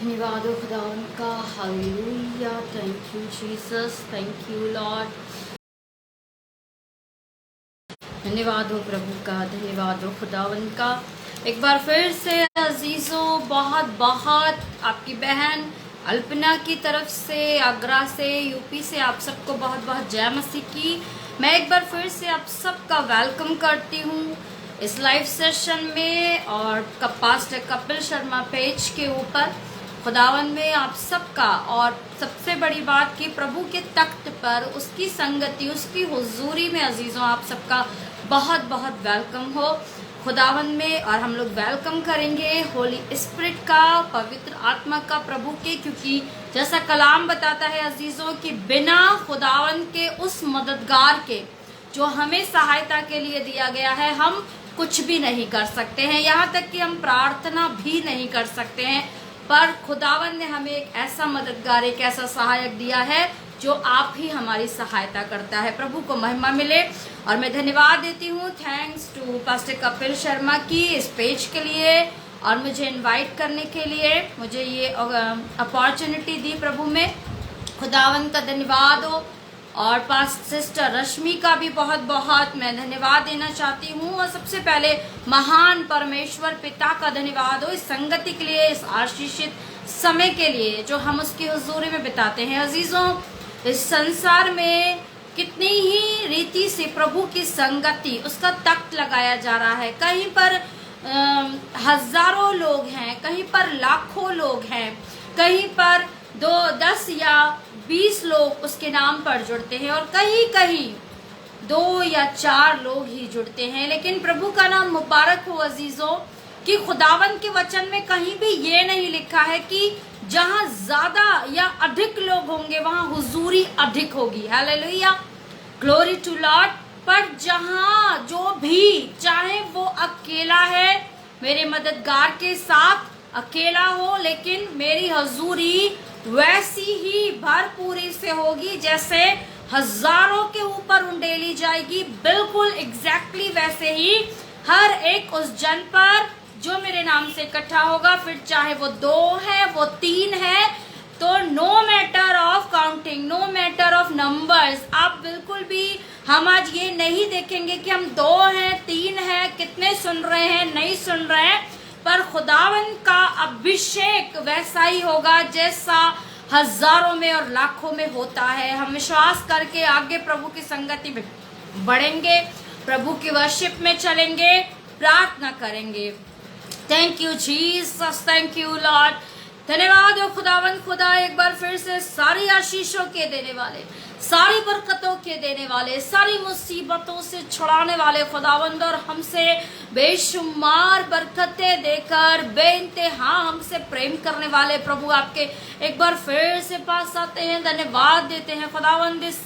धन्यवाद हो खुदावन का। Hallelujah. Thank you Jesus, thank you Lord. धन्यवाद हो प्रभु का, धन्यवाद हो खुदावन का। एक बार फिर से अजीजों, बहुत बहुत आपकी बहन अल्पना की तरफ से, आगरा से, यूपी से आप सबको बहुत बहुत जय मसीह की। मैं एक बार फिर से आप सबका वेलकम करती हूँ इस लाइव सेशन में, और पास्टर कपिल शर्मा पेज के ऊपर। खुदावन में आप सबका, और सबसे बड़ी बात कि प्रभु के तख्त पर उसकी संगति, उसकी हुजूरी में अजीजों आप सबका बहुत बहुत वेलकम हो खुदावन में। और हम लोग वेलकम करेंगे होली स्पिरिट का, पवित्र आत्मा का प्रभु के, क्योंकि जैसा कलाम बताता है अजीजों कि बिना खुदावन के उस मददगार के जो हमें सहायता के लिए दिया गया है, हम कुछ भी नहीं कर सकते हैं। यहाँ तक कि हम प्रार्थना भी नहीं कर सकते हैं। पर खुदावन ने हमें एक ऐसा मददगार, एक ऐसा सहायक दिया है जो आप ही हमारी सहायता करता है। प्रभु को महिमा मिले। और मैं धन्यवाद देती हूँ, thanks to pastor Kapil Sharma की इस पेज के लिए, और मुझे इनवाइट करने के लिए, मुझे ये अपॉर्चुनिटी दी प्रभु में। खुदावन का धन्यवाद हो। और पास सिस्टर रश्मि का भी बहुत बहुत मैं धन्यवाद देना चाहती हूँ। और सबसे पहले महान परमेश्वर पिता का धन्यवाद हो इस संगति के लिए, इस आशीषित समय के लिए जो हम उसकी हुजूरी में बिताते हैं। अजीजों, इस संसार में कितनी ही रीति से प्रभु की संगति, उसका तख्त लगाया जा रहा है। कहीं पर हजारों लोग हैं, कहीं पर लाखों लोग हैं, कहीं पर 10 या 20 लोग उसके नाम पर जुड़ते हैं, और कहीं कहीं 2 या 4 लोग ही जुड़ते हैं। लेकिन प्रभु का नाम मुबारक हो अजीजों कि खुदावन के वचन में कहीं भी ये नहीं लिखा है कि जहां ज्यादा या अधिक लोग होंगे वहां हुजूरी अधिक होगी। Hallelujah, glory to Lord. पर जहां जो भी, चाहे वो अकेला है मेरे मददगार के साथ, अकेला हो, लेकिन मेरी हुजूरी वैसी ही भरपूरी से होगी जैसे हजारों के ऊपर उंडेली जाएगी। बिल्कुल एग्जैक्टली वैसे ही हर एक उस जन पर जो मेरे नाम से इकट्ठा होगा, फिर चाहे वो 2 है, वो 3 है, तो no matter of counting, no matter of numbers, आप बिल्कुल भी, हम आज ये नहीं देखेंगे कि हम 2 हैं, 3 हैं, कितने सुन रहे हैं, नहीं सुन रहे हैं, पर खुदावन का अभिषेक वैसा ही होगा जैसा हजारों में और लाखों में होता है। हम विश्वास करके आगे प्रभु की संगति में बढ़ेंगे, प्रभु की वर्शिप में चलेंगे, प्रार्थना करेंगे। Thank you Jesus, thank you Lord. धन्यवाद हो खुदावन खुदा, एक बार फिर से सारी आशीषों के देने वाले, सारी बरकतों के देने वाले, सारी मुसीबतों से छुड़ाने वाले खुदावंद, और हमसे बेशुमार बरकतें देकर बेइंतहा हमसे प्रेम करने वाले प्रभु आपके एक बार फिर से पास आते हैं, धन्यवाद देते हैं खुदावंद इस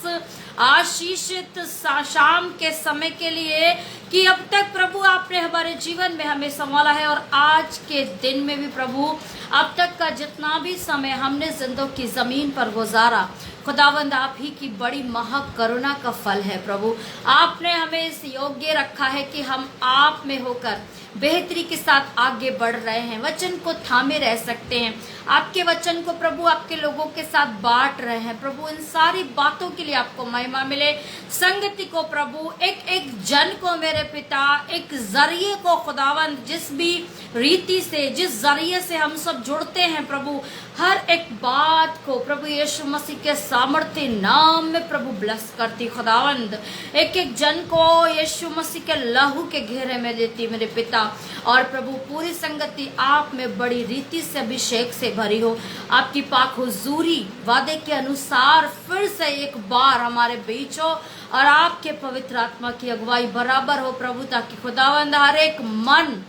आशीषित शाम के समय के लिए कि अब तक प्रभु आपने हमारे जीवन में हमें संभाला है, और आज के दिन में भी प्रभु अब तक का जितना भी समय हमने जिंदगी की जमीन पर गुजारा, खुदावंद आप ही की बड़ी महक करुणा का फल है प्रभु। आपने हमें इस योग्य रखा है कि हम आप में होकर बेहतरी के साथ आगे बढ़ रहे हैं, वचन को थामे रह सकते हैं, आपके वचन को प्रभु आपके लोगों के साथ बांट रहे हैं। प्रभु इन सारी बातों के लिए आपको महिमा मिले। संगति को प्रभु, एक एक जन को मेरे पिता, एक जरिए को खुदावंद, जिस भी रीति से, जिस जरिए से हम सब जुड़ते हैं प्रभु, हर एक बात को प्रभु यीशु मसीह के सामर्थ्य नाम में प्रभु ब्लेस करती खुदावंद, एक एक जन को यीशु मसीह के लहू के घेरे में देती मेरे पिता। और प्रभु पूरी संगति आप में बड़ी रीति से अभिषेक से भरी हो, आपकी पाक हुजूरी वादे के अनुसार फिर से एक बार हमारे बीच हो, और आपके पवित्र आत्मा की अगुवाई बराबर हो प्रभु, ताकि खुदावंद हर एक मन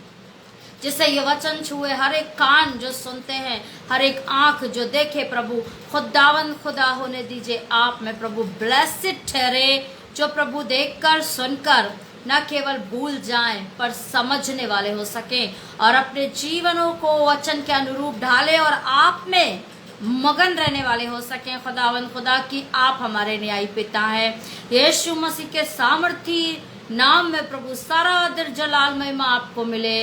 जिसे ये वचन छुए, हर एक कान जो सुनते हैं, हर एक आंख जो देखे प्रभु, खुदावंद खुदा होने दीजिए आप में प्रभु। ब्लेसिड ठहरे जो प्रभु देखकर सुनकर न केवल भूल जाएं पर समझने वाले हो सकें, और अपने जीवनों को वचन के अनुरूप ढाले और आप में मगन रहने वाले हो सकें। खुदावंद खुदा की आप हमारे न्यायी पिता हैं, यीशु मसीह के सामर्थी नाम में प्रभु सारा आदर जलाल महिमा आपको मिले।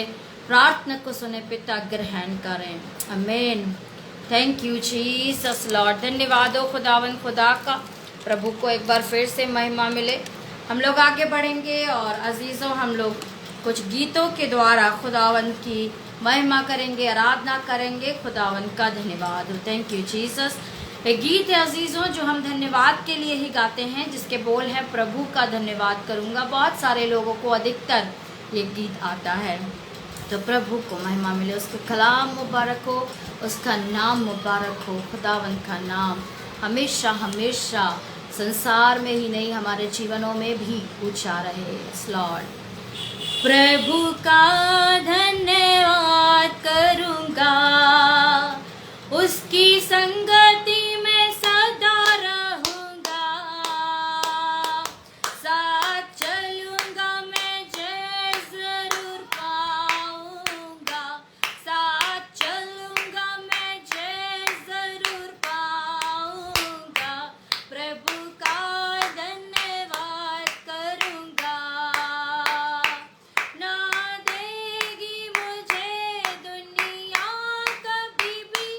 प्रार्थना को सुने पिता, ग्रहण करें, आमीन। Thank you Jesus Lord. धन्यवाद हो खुदावन खुदा का। प्रभु को एक बार फिर से महिमा मिले। हम लोग आगे बढ़ेंगे और अजीज़ों हम लोग कुछ गीतों के द्वारा खुदावन की महिमा करेंगे, आराधना करेंगे। खुदावन का धन्यवाद हो। Thank you Jesus. एक गीत है अजीज़ों जो हम धन्यवाद के लिए ही गाते हैं, जिसके बोल है प्रभु का धन्यवाद करूँगा। बहुत सारे लोगों को अधिकतर ये गीत आता है। तो प्रभु को महिमा मिले, उसका कलाम मुबारक हो, उसका नाम मुबारक हो। खुदावन का नाम हमेशा हमेशा संसार में ही नहीं हमारे जीवनों में भी ऊंचा रहे। लॉर्ड प्रभु का धन्यवाद करूँगा, उसकी संगति में सदा रहूँगा। साथ चलूँगा मैं जय जरूर पाऊँगा, साथ चलूँगा मैं जय जरूर पाऊँगा। प्रभु का धन्यवाद करूँगा। ना देगी मुझे दुनिया कभी भी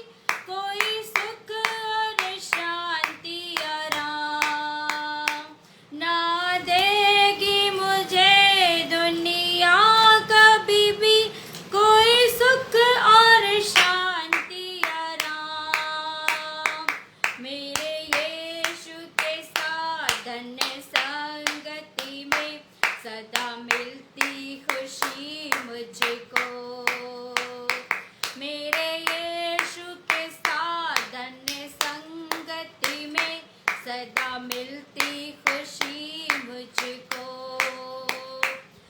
कोई सुख और शांति आराम। ना देगी मुझे दुनिया कभी भी कोई सुख और शांति आराम। मेरे यीशु के साथ धन्य संगति में सदा मिलती खुशी मुझको। मेरे यीशु के साथ धन्य संगति में सदा मिलती खुशी मुझको।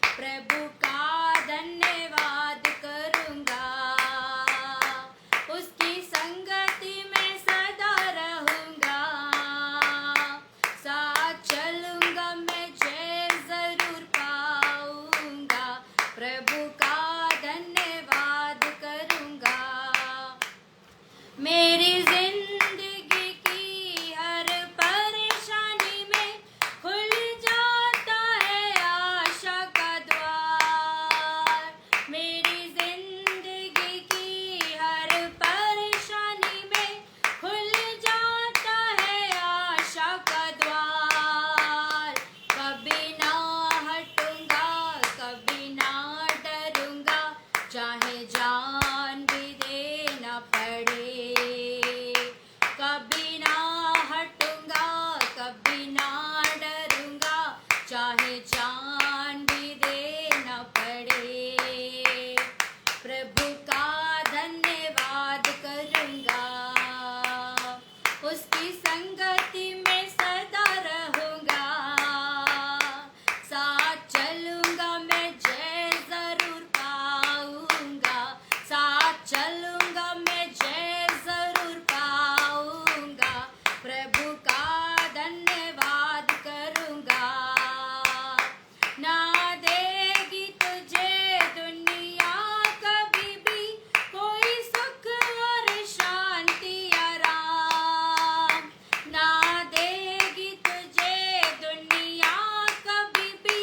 प्रभु का धन्यवाद करूँगा, उसकी संगति में सदा रहूँगा। साथ चलूँगा मैं जय जरूर पाऊँगा। प्रभु का धन्यवाद करूँगा। मेरी जिंदगी की हर परेशानी में खुल जाता है आशा का द्वार। मेरी जिंदगी की हर परेशानी में खुल जाता है आशा का द्वार। कभी ना हटूंगा, कभी ना डरूंगा, चाहे जान भी देना पड़े। कभी ना हटूंगा, कभी ना डरूंगा, चाहे जान भी देना पड़े। प्रभु का धन्यवाद करूँगा, उसकी संगति में सदा रहूँगा। साथ चलूँगा मैं जय जरूर पाऊँगा, साथ चलूँगा मैं जय जरूर पाऊँगा। प्रभु का धन्यवाद करूँगा। ना देगी तुझे दुनिया कभी भी कोई सुख और शांति आराम। ना देगी तुझे दुनिया कभी भी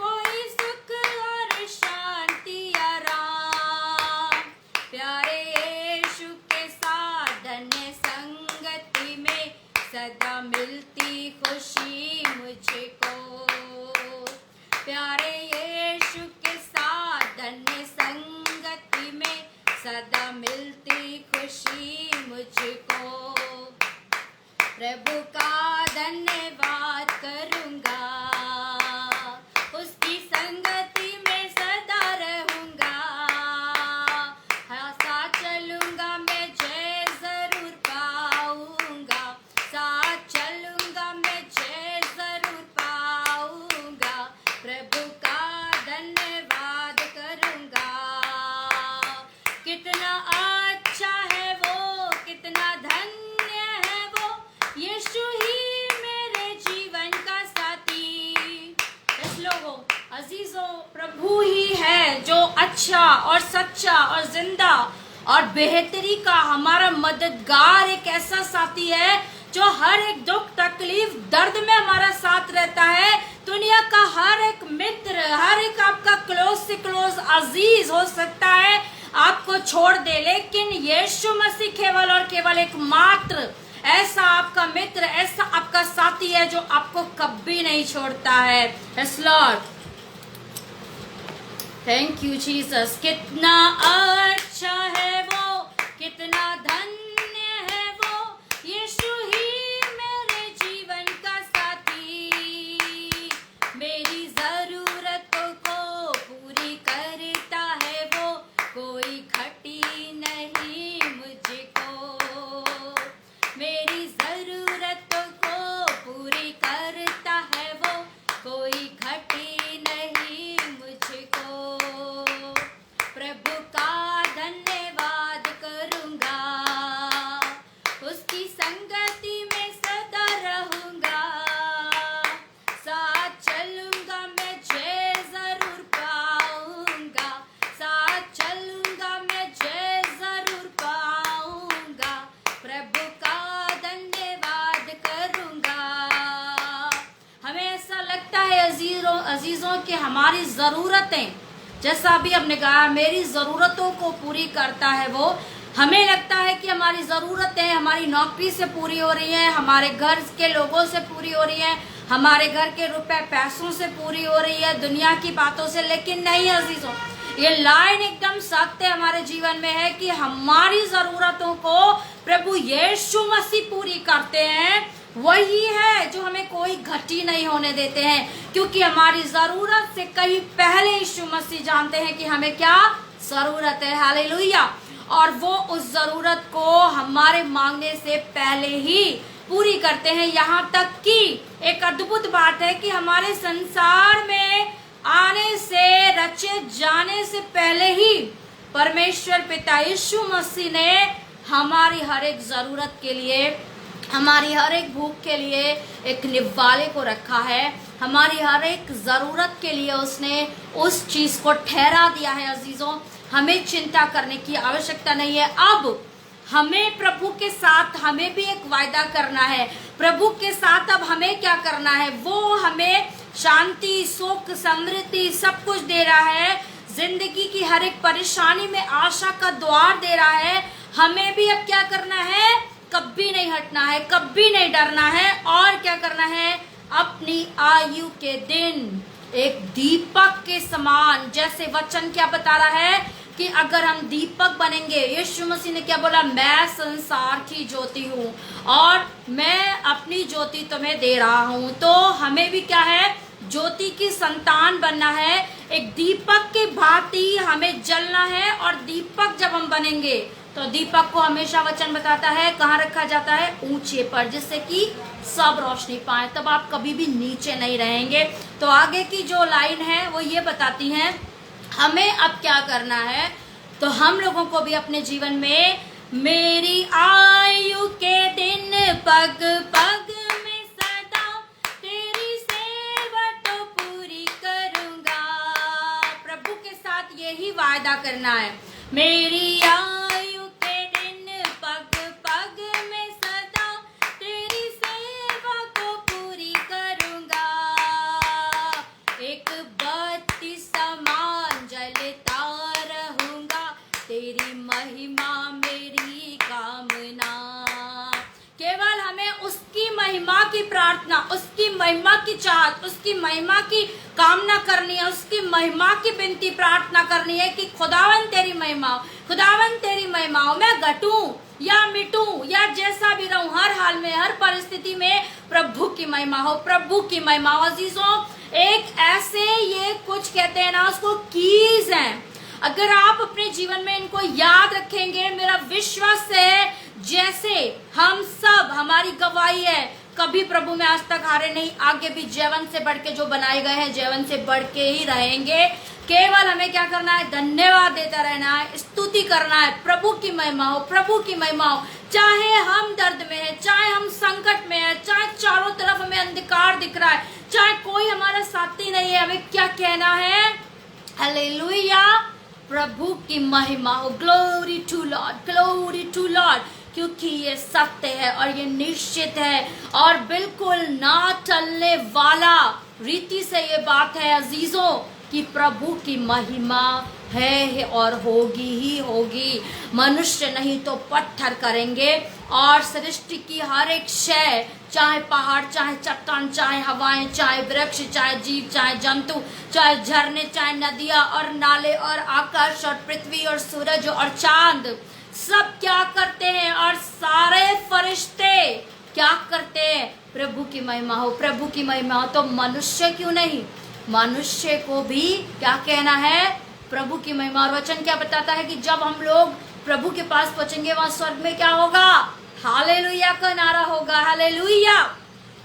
कोई सुख और शांति आराम। प्यारे यीशु के साथ धन्य संगति में सदा मिलती खुशी मुझको। प्यारे यीशु के साथ धन्य संगति में सदा मिलती खुशी मुझको। प्रभु का धन्यवाद करूँगा, उसकी संगति में सदा रहूँगा। हाँ, साथ चलूँगा मैं जय जरूर पाऊँगा, साथ चलूँगा मैं जय जरूर पाऊँगा। प्रभु का धन्यवाद करूँगा। कितना अच्छा है वो, कितना धन्य है वो, यीशु ही मेरे जीवन का साथी। इस लोगों अजीजों, प्रभु ही है जो अच्छा और सच्चा और जिंदा और बेहतरी का हमारा मददगार, एक ऐसा साथी है जो हर एक दुख तकलीफ दर्द में हमारा साथ रहता है। दुनिया का हर एक मित्र, हर एक आपका क्लोज से क्लोज अजीज हो सकता है, आपको छोड़ दे, लेकिन यीशु मसीह केवल और केवल एकमात्र ऐसा आपका मित्र, ऐसा आपका साथी है जो आपको कभी नहीं छोड़ता है। Yes Lord, thank you Jesus. कितना अच्छा है वो, कितना धन्य है वो, यीशु ही मेरे जीवन का साथी। मेरी जरूरतों को पूरी करता है वो, कोई घटी नहीं मुझको। मेरी जरूरतों को पूरी करता है वो, कोई घटी नहीं मुझको। प्रभु का धन्यवाद करूंगा, उसकी संगति में सदा रहूंगा। साथ चलूंगा मैं, जय जरूर पाऊंगा। साथ चलूंगा मैं, जय जरूर पाऊंगा। प्रभु का धन्यवाद करूंगा। हमें ऐसा लगता है अजीजों कि हमारी ज़रूरतें, जैसा अभी हमने कहा, मेरी ज़रूरतों को पूरी करता है वो। हमें लगता है कि हमारी ज़रूरतें हमारी नौकरी से पूरी हो रही हैं, हमारे घर के लोगों से पूरी हो रही हैं, हमारे घर के रुपए पैसों से पूरी हो रही है, दुनिया की बातों से। लेकिन नहीं अजीजों, ये लाइन एकदम सत्य हमारे जीवन में है कि हमारी ज़रूरतों को प्रभु यीशु मसीह पूरी करते हैं। वही है जो हमें कोई घटी नहीं होने देते हैं, क्योंकि हमारी जरूरत से कहीं पहले यीशु मसीह जानते हैं कि हमें क्या जरूरत है। हालेलुया। और वो उस जरूरत को हमारे मांगने से पहले ही पूरी करते हैं। यहाँ तक कि एक अद्भुत बात है कि हमारे संसार में आने से, रचे जाने से पहले ही परमेश्वर पिता यीशु मसीह ने हमारी हर एक जरूरत के लिए, हमारी हर एक भूख के लिए एक निवाले को रखा है। हमारी हर एक ज़रूरत के लिए उसने उस चीज़ को ठहरा दिया है। अजीज़ों, हमें चिंता करने की आवश्यकता नहीं है। अब हमें प्रभु के साथ हमें भी एक वायदा करना है। प्रभु के साथ अब हमें क्या करना है? वो हमें शांति, सुख, समृद्धि सब कुछ दे रहा है। जिंदगी की हर एक परेशानी में आशा का द्वार दे रहा है। हमें भी अब क्या करना है? कभी नहीं हटना है, कभी नहीं डरना है। और क्या करना है? अपनी आयु के दिन एक दीपक के समान, जैसे वचन क्या बता रहा है कि अगर हम दीपक बनेंगे, यीशु मसीह ने क्या बोला? मैं संसार की ज्योति हूँ और मैं अपनी ज्योति तुम्हें दे रहा हूँ। तो हमें भी क्या है? ज्योति की संतान बनना है। एक दीपक के भांति हमें जलना है। और दीपक जब हम बनेंगे तो दीपक को हमेशा वचन बताता है कहाँ रखा जाता है? ऊंचे पर, जिससे कि सब रोशनी पाए। तब आप कभी भी नीचे नहीं रहेंगे। तो आगे की जो लाइन है वो ये बताती है हमें अब क्या करना है। तो हम लोगों को भी अपने जीवन में मेरी आयु के दिन पग पग में सदा तेरी सेवा तो पूरी करूंगा। प्रभु के साथ यही वायदा करना है। मेरी आयु के दिन पग पग में सदा तेरी सेवा को पूरी करूंगा। एक बत्ती समान जलता रहूंगा, तेरी महिमा मेरी कामना। केवल हमें उसकी महिमा की प्रार्थना, उसकी महिमा की चाहत, उसकी महिमा की कामना करनी है, उसकी महिमा की विनती प्रार्थना करनी है कि खुदावन तेरी महिमा हो, खुदावन तेरी महिमा हो। मैं घटूं या मिटूं या जैसा भी रहूं, हर हाल में, हर परिस्थिति में प्रभु की महिमा हो, प्रभु की महिमा हो। अजीजों, एक ऐसे ये कुछ कहते हैं ना, उसको कीज हैं। अगर आप अपने जीवन में इनको याद रखेंगे, मेरा विश्वास है जैसे हम सब, हमारी गवाही है, कभी प्रभु में आज तक हारे नहीं, आगे भी जीवन से बढ़ के जो बनाए गए हैं जीवन से बढ़ के ही रहेंगे। केवल हमें क्या करना है? धन्यवाद देता रहना है, स्तुति करना है। प्रभु की महिमा हो, प्रभु की महिमा हो। चाहे हम दर्द में है, चाहे हम संकट में है, चाहे चारों तरफ हमें अंधकार दिख रहा है, चाहे कोई हमारा साथी नहीं है, हमें क्या कहना है? हालेलुया, प्रभु की महिमा हो। Glory to Lord, glory to Lord. क्योंकि ये सत्य है और ये निश्चित है और बिल्कुल ना टलने वाला रीति से ये बात है अजीजों कि प्रभु की महिमा है और होगी ही होगी। मनुष्य नहीं तो पत्थर करेंगे, और सृष्टि की हर एक शय, चाहे पहाड़, चाहे चट्टान, चाहे हवाएं, चाहे वृक्ष, चाहे जीव, चाहे जंतु, चाहे झरने, चाहे नदियां और नाले और आकाश और पृथ्वी और सूरज और चांद, सब क्या करते हैं, और सारे फरिश्ते क्या करते हैं, प्रभु की महिमा हो, प्रभु की महिमा हो। तो मनुष्य क्यों नहीं, मनुष्य को भी क्या कहना है, प्रभु की महिमा। और वचन क्या बताता है कि जब हम लोग प्रभु के पास पहुंचेंगे, वहां स्वर्ग में क्या होगा, हालेलुया का नारा होगा। हालेलुया,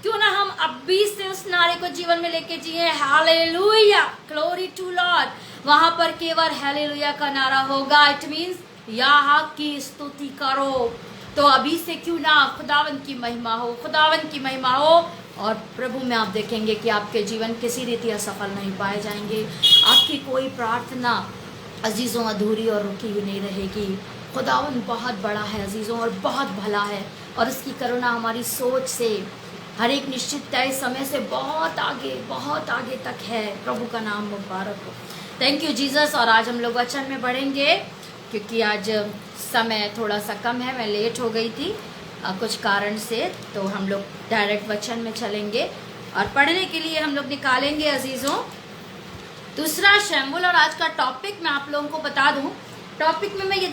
क्यों ना हम अभी से उस नारे को जीवन में लेके जिए। Hallelujah, glory to Lord. वहां पर केवल हालेलुया का नारा होगा। इट मींस यह की स्तुति करो। तो अभी से क्यों ना खुदावंद की महिमा हो, खुदावंद की महिमा हो। और प्रभु में आप देखेंगे कि आपके जीवन किसी रीति असफल नहीं पाए जाएंगे। आपकी कोई प्रार्थना अजीज़ों अधूरी और रुकी हुई नहीं रहेगी। खुदावंद बहुत बड़ा है अजीज़ों, और बहुत भला है, और उसकी करुणा हमारी सोच से, हर एक निश्चित तय समय से बहुत आगे तक है। प्रभु का नाम मुबारक हो। Thank you Jesus. और आज हम लोग वचन में बढ़ेंगे, क्योंकि आज समय थोड़ा सा कम है, मैं लेट हो गई थी कुछ कारण से, तो हम लोग डायरेक्ट वचन में चलेंगे और पढ़ने के लिए हम लोग निकालेंगे अजीज़ों दूसरा शमूएल। और आज का टॉपिक मैं आप लोगों को बता दूं, टॉपिक में मैं ये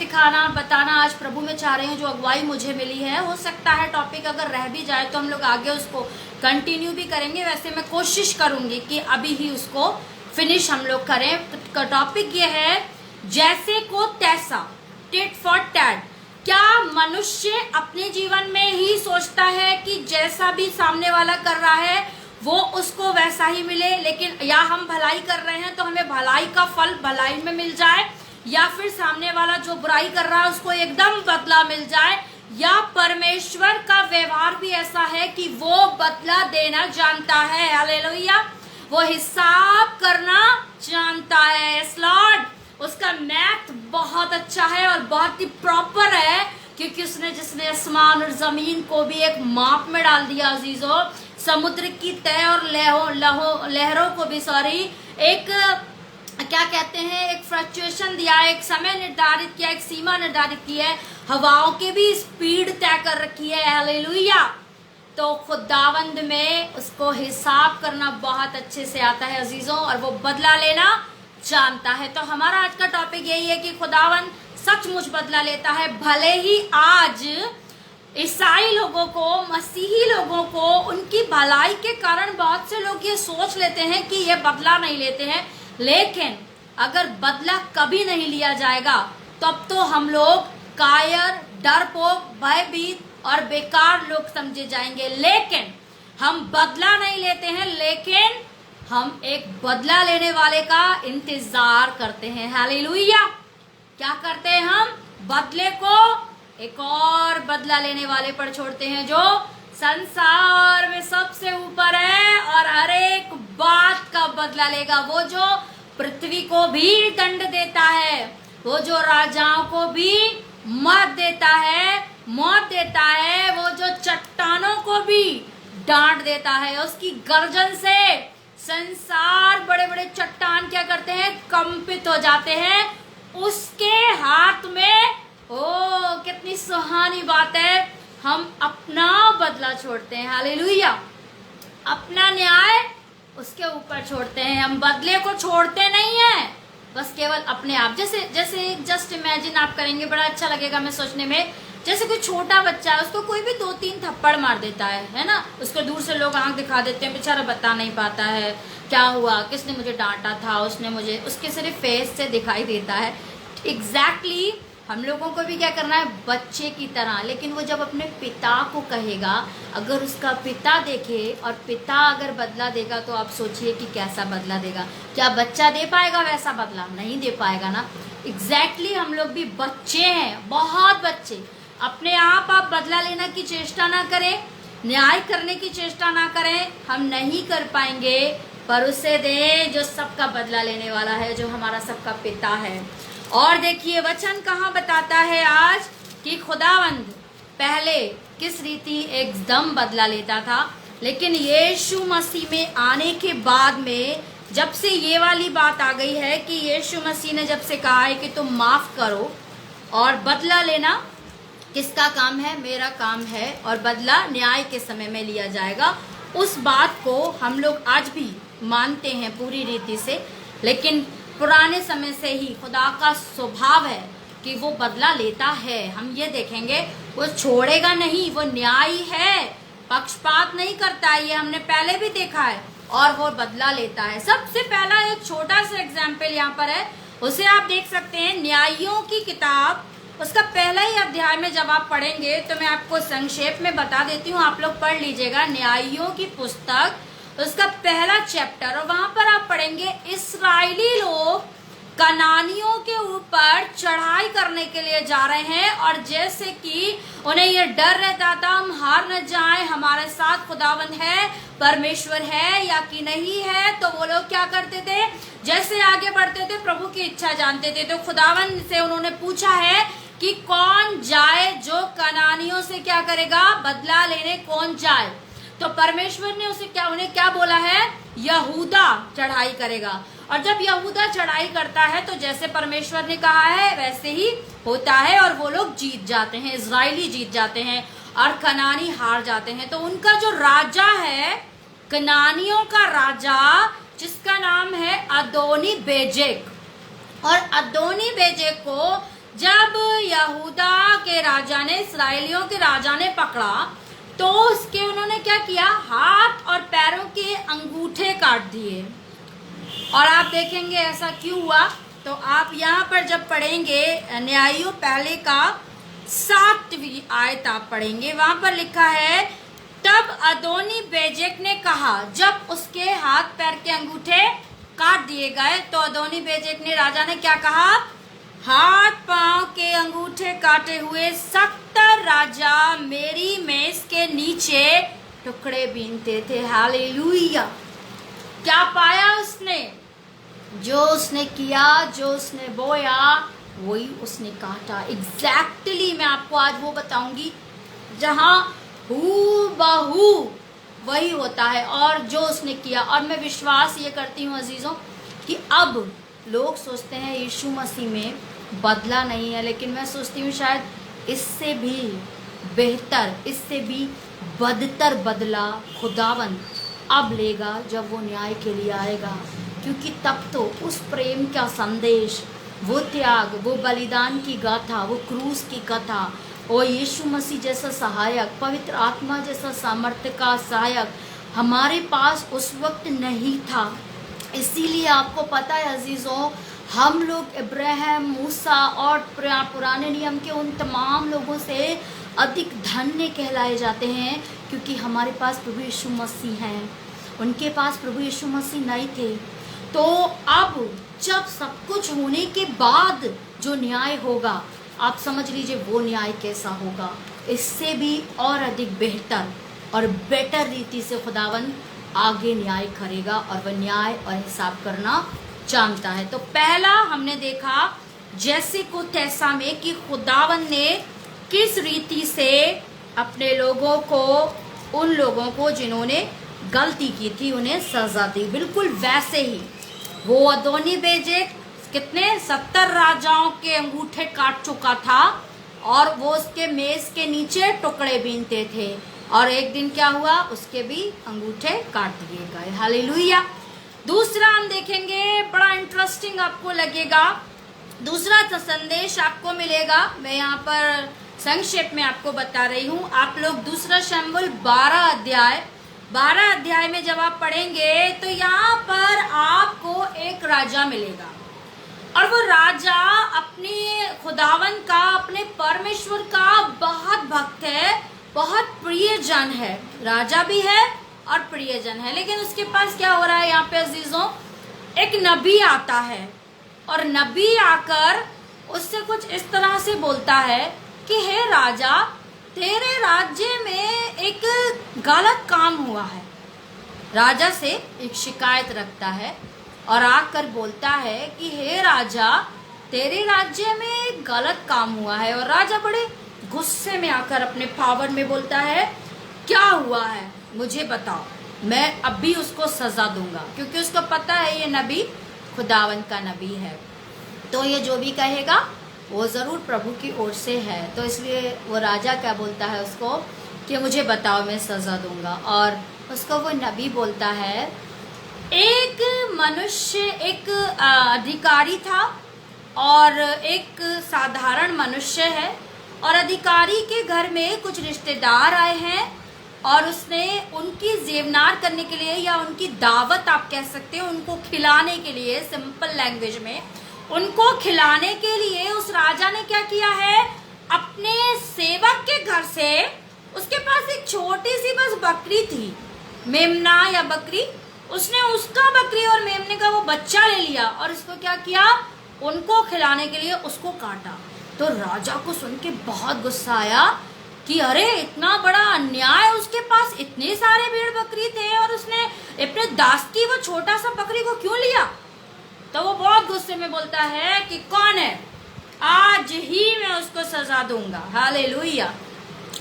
बताना आज प्रभु में चाह रही हूँ, जो अगुवाई मुझे मिली है। हो सकता है टॉपिक अगर रह भी जाए तो हम लोग आगे उसको कंटिन्यू भी करेंगे। वैसे मैं कोशिश करूंगी कि अभी ही उसको फिनिश हम लोग करें। टॉपिक ये है, जैसे को तैसा, टिट फॉर टैट। क्या मनुष्य अपने जीवन में ही सोचता है कि जैसा भी सामने वाला कर रहा है वो उसको वैसा ही मिले, लेकिन या हम भलाई कर रहे हैं तो हमें भलाई का फल भलाई में मिल जाए, या फिर सामने वाला जो बुराई कर रहा है उसको एकदम बदला मिल जाए। या परमेश्वर का व्यवहार भी ऐसा है कि वो बदला देना जानता है। हालेलुया, वो हिसाब करना जानता है। यस लॉर्ड, उसका मैथ बहुत अच्छा है और बहुत ही प्रॉपर है, क्योंकि उसने जिसने आसमान और जमीन को भी एक माप में डाल दिया अजीजों, समुद्र की तय और लहरों को भी एक क्या कहते हैं, एक फ्लक्चुएशन दिया, एक समय निर्धारित किया, एक सीमा निर्धारित की है, हवाओं की भी स्पीड तय कर रखी है। हालेलुया, तो खुदावंद में उसको हिसाब करना बहुत अच्छे से आता है अजीजों, और वो बदला लेना जानता है। तो हमारा आज का टॉपिक यही है कि खुदावंद सचमुच बदला लेता है। भले ही आज ईसाई लोगों को, मसीही लोगों को, उनकी भलाई के कारण बहुत से लोग ये सोच लेते हैं कि ये बदला नहीं लेते हैं, लेकिन अगर बदला कभी नहीं लिया जाएगा तब तो हम लोग कायर, डरपोक, भयभीत और बेकार लोग समझे जाएंगे। लेकिन हम बदला नहीं लेते हैं, लेकिन हम एक बदला लेने वाले का इंतजार करते हैं। हालेलुया, क्या करते हैं हम, बदले को एक और बदला लेने वाले पर छोड़ते हैं, जो संसार में सबसे ऊपर है और हर एक बात का बदला लेगा। वो जो पृथ्वी को भी दंड देता है, वो जो राजाओं को भी मौत देता है, वो जो चट्टानों को भी डांट देता है, उसकी गर्जन से संसार, बड़े बड़े चट्टान क्या करते हैं, कंपित हो जाते हैं उसके हाथ में। ओ कितनी सुहानी बात है, हम अपना बदला छोड़ते हैं। हालेलुया, अपना न्याय उसके ऊपर छोड़ते हैं, हम बदले को छोड़ते नहीं हैं, बस केवल अपने आप। जैसे जस्ट इमेजिन आप करेंगे, बड़ा अच्छा लगेगा मैं सोचने में। जैसे कोई छोटा बच्चा है, उसको कोई भी 2-3 थप्पड़ मार देता है ना, उसको दूर से लोग आंख दिखा देते हैं, बेचारा बता नहीं पाता है क्या हुआ, किसने मुझे डांटा था, उसने मुझे, उसके सिर्फ फेस से दिखाई देता है। एग्जैक्टली हम लोगों को भी क्या करना है, बच्चे की तरह। लेकिन वो जब अपने पिता को कहेगा, अगर उसका पिता देखे और पिता अगर बदला देगा, तो आप सोचिए कि कैसा बदला देगा। क्या बच्चा दे पाएगा वैसा बदला? नहीं दे पाएगा ना। एग्जैक्टली हम लोग भी बच्चे हैं, बहुत बच्चे। अपने आप बदला लेने की चेष्टा ना करें, न्याय करने की चेष्टा ना करें, हम नहीं कर पाएंगे। पर उसे दे जो सबका बदला लेने वाला है, जो हमारा सबका पिता है। और देखिए वचन कहाँ बताता है आज कि खुदावंद पहले किस रीति एकदम बदला लेता था, लेकिन यीशु मसीह में आने के बाद में जब से ये वाली बात आ गई है कि यीशु मसीह ने जब से कहा है कि तुम माफ करो और बदला लेना किसका काम है? मेरा काम है, और बदला न्याय के समय में लिया जाएगा। उस बात को हम लोग आज भी मानते हैं पूरी रीति से, लेकिन पुराने समय से ही खुदा का स्वभाव है कि वो बदला लेता है। हम ये देखेंगे, वो छोड़ेगा नहीं, वो न्यायी है, पक्षपात नहीं करता है, ये हमने पहले भी देखा है, और वो बदला लेता है। सबसे पहला एक छोटा सा एग्जाम्पल यहाँ पर है, उसे आप देख सकते हैं न्यायियों की किताब, उसका पहला ही अध्याय में जब आप पढ़ेंगे तो मैं आपको संक्षेप में बता देती हूँ, आप लोग पढ़ लीजिएगा। न्यायियों की पुस्तक उसका पहला चैप्टर, और वहां पर आप पढ़ेंगे इस्राएली लोग कनानियों के ऊपर चढ़ाई करने के लिए जा रहे हैं, और जैसे कि उन्हें ये डर रहता था हम हार न जाएं, हमारे साथ खुदावंद है, परमेश्वर है या कि नहीं है, तो वो लोग क्या करते थे? जैसे आगे बढ़ते थे प्रभु की इच्छा जानते थे। तो खुदावंद से उन्होंने पूछा है कि कौन जाए जो कनानियों से क्या करेगा? बदला लेने कौन जाए? तो परमेश्वर ने उन्हें क्या बोला है? यहूदा चढ़ाई करेगा। और जब यहूदा चढ़ाई करता है तो जैसे परमेश्वर ने कहा है वैसे ही होता है, और वो लोग जीत जाते हैं, इजराइली जीत जाते हैं और कनानी हार जाते हैं। तो उनका जो राजा है, कनानियों का राजा, जिसका नाम है अदोनी बेजेक, और अदोनी बेजेक को जब यहूदा के राजा ने, इस्राएलियों के राजा ने पकड़ा, तो उसके उन्होंने क्या किया? हाथ और पैरों के अंगूठे काट दिए। और आप देखेंगे ऐसा क्यों हुआ, तो आप यहाँ पर जब पढ़ेंगे न्यायियों पहले का 7वीं आयत आप पढ़ेंगे, वहां पर लिखा है, तब अदोनी बेजेक ने कहा, जब उसके हाथ पैर के अंगूठे काट दिए गए तो अदोनी बेजेक ने, राजा ने क्या कहा? हाथ पांव के अंगूठे काटे हुए 70 राजा मेरी मेज के नीचे टुकड़े बीनते थे। हालेलुया! क्या पाया उसने? जो उसने किया, जो उसने बोया, वही उसने काटा। एग्जैक्टली मैं आपको आज वो बताऊंगी जहां हूबहू वही होता है, और जो उसने किया। और मैं विश्वास ये करती हूँ अजीजों कि अब लोग सोचते हैं यीशु मसीह में बदला नहीं है, लेकिन मैं सोचती हूँ शायद इससे भी बेहतर, इससे भी बदतर बदला खुदावंद अब लेगा जब वो न्याय के लिए आएगा। क्योंकि तब तो उस प्रेम का संदेश, वो त्याग, वो बलिदान की गाथा, वो क्रूस की कथा, और यीशु मसीह जैसा सहायक, पवित्र आत्मा जैसा सामर्थ्य का सहायक हमारे पास उस वक्त नहीं था। इसीलिए आपको पता है अजीज़ों, हम लोग इब्राहिम, मूसा और पुराने नियम के उन तमाम लोगों से अधिक धन्य कहलाए जाते हैं, क्योंकि हमारे पास प्रभु यीशु मसीह हैं। उनके पास प्रभु यीशु मसीह नहीं थे। तो अब जब सब कुछ होने के बाद जो न्याय होगा, आप समझ लीजिए वो न्याय कैसा होगा। इससे भी और अधिक बेहतर और बेटर रीति से खुदावंद आगे न्याय करेगा, और वह न्याय और हिसाब करना जानता है। तो पहला हमने देखा जैसे को तैसा में कि खुदावंद ने किस रीति से अपने लोगों को, उन लोगों को जिन्होंने गलती की थी, उन्हें सजा दी। बिल्कुल वैसे ही वो अदोनी बेजेक कितने 70 राजाओं के अंगूठे काट चुका था, और वो उसके मेज के नीचे टुकड़े बीनते थे, और एक दिन क्या हुआ? उसके भी अंगूठे काट दिए गए। हालेलुया! दूसरा हम देखेंगे, बड़ा इंटरेस्टिंग आपको लगेगा, दूसरा संदेश आपको मिलेगा। मैं यहाँ पर संक्षेप में आपको बता रही हूँ। आप लोग दूसरा शमूएल 12 अध्याय में जब आप पढ़ेंगे तो यहाँ पर आपको एक राजा मिलेगा, और वो राजा अपने खुदावन का, अपने परमेश्वर का बहुत भक्त है, बहुत प्रियजन है। राजा भी है और प्रियजन है। लेकिन उसके पास क्या हो रहा है यहाँ पे अजीजों? एक नबी आता है, और नबी आकर उससे कुछ इस तरह से बोलता है कि हे राजा, तेरे राज्य में एक गलत काम हुआ है। राजा से एक शिकायत रखता है और आकर बोलता है कि हे राजा, तेरे राज्य में एक गलत काम हुआ है। और राजा बड़े गुस्से में आकर अपने पावर में बोलता है, क्या हुआ है मुझे बताओ, मैं अब भी उसको सजा दूंगा, क्योंकि उसको पता है ये नबी खुदावन का नबी है, तो ये जो भी कहेगा वो ज़रूर प्रभु की ओर से है। तो इसलिए वो राजा क्या बोलता है उसको कि मुझे बताओ, मैं सज़ा दूंगा। और उसको वो नबी बोलता है, एक मनुष्य, एक अधिकारी था और एक साधारण मनुष्य है, और अधिकारी के घर में कुछ रिश्तेदार आए हैं और उसने उनकी जेवनार करने के लिए, या उनकी दावत आप कह सकते हो, उनको खिलाने के लिए, सिंपल लैंग्वेज में उनको खिलाने के लिए उस राजा ने क्या किया है, अपने सेवक के घर से, उसके पास एक छोटी सी बस बकरी थी, मेमना या बकरी, उसने उसका बकरी और मेमने का वो बच्चा ले लिया और इसको क्या किया, उनको खिलाने के लिए उसको काटा। तो राजा को सुन के बहुत गुस्सा आया कि अरे इतना बड़ा अन्याय, उसके पास इतने सारे भेड़ बकरी थे और उसने अपने दास की वो छोटा सा बकरी को क्यों लिया। तो वो बहुत गुस्से में बोलता है कि कौन है, आज ही मैं उसको सजा दूंगा। हालेलुया।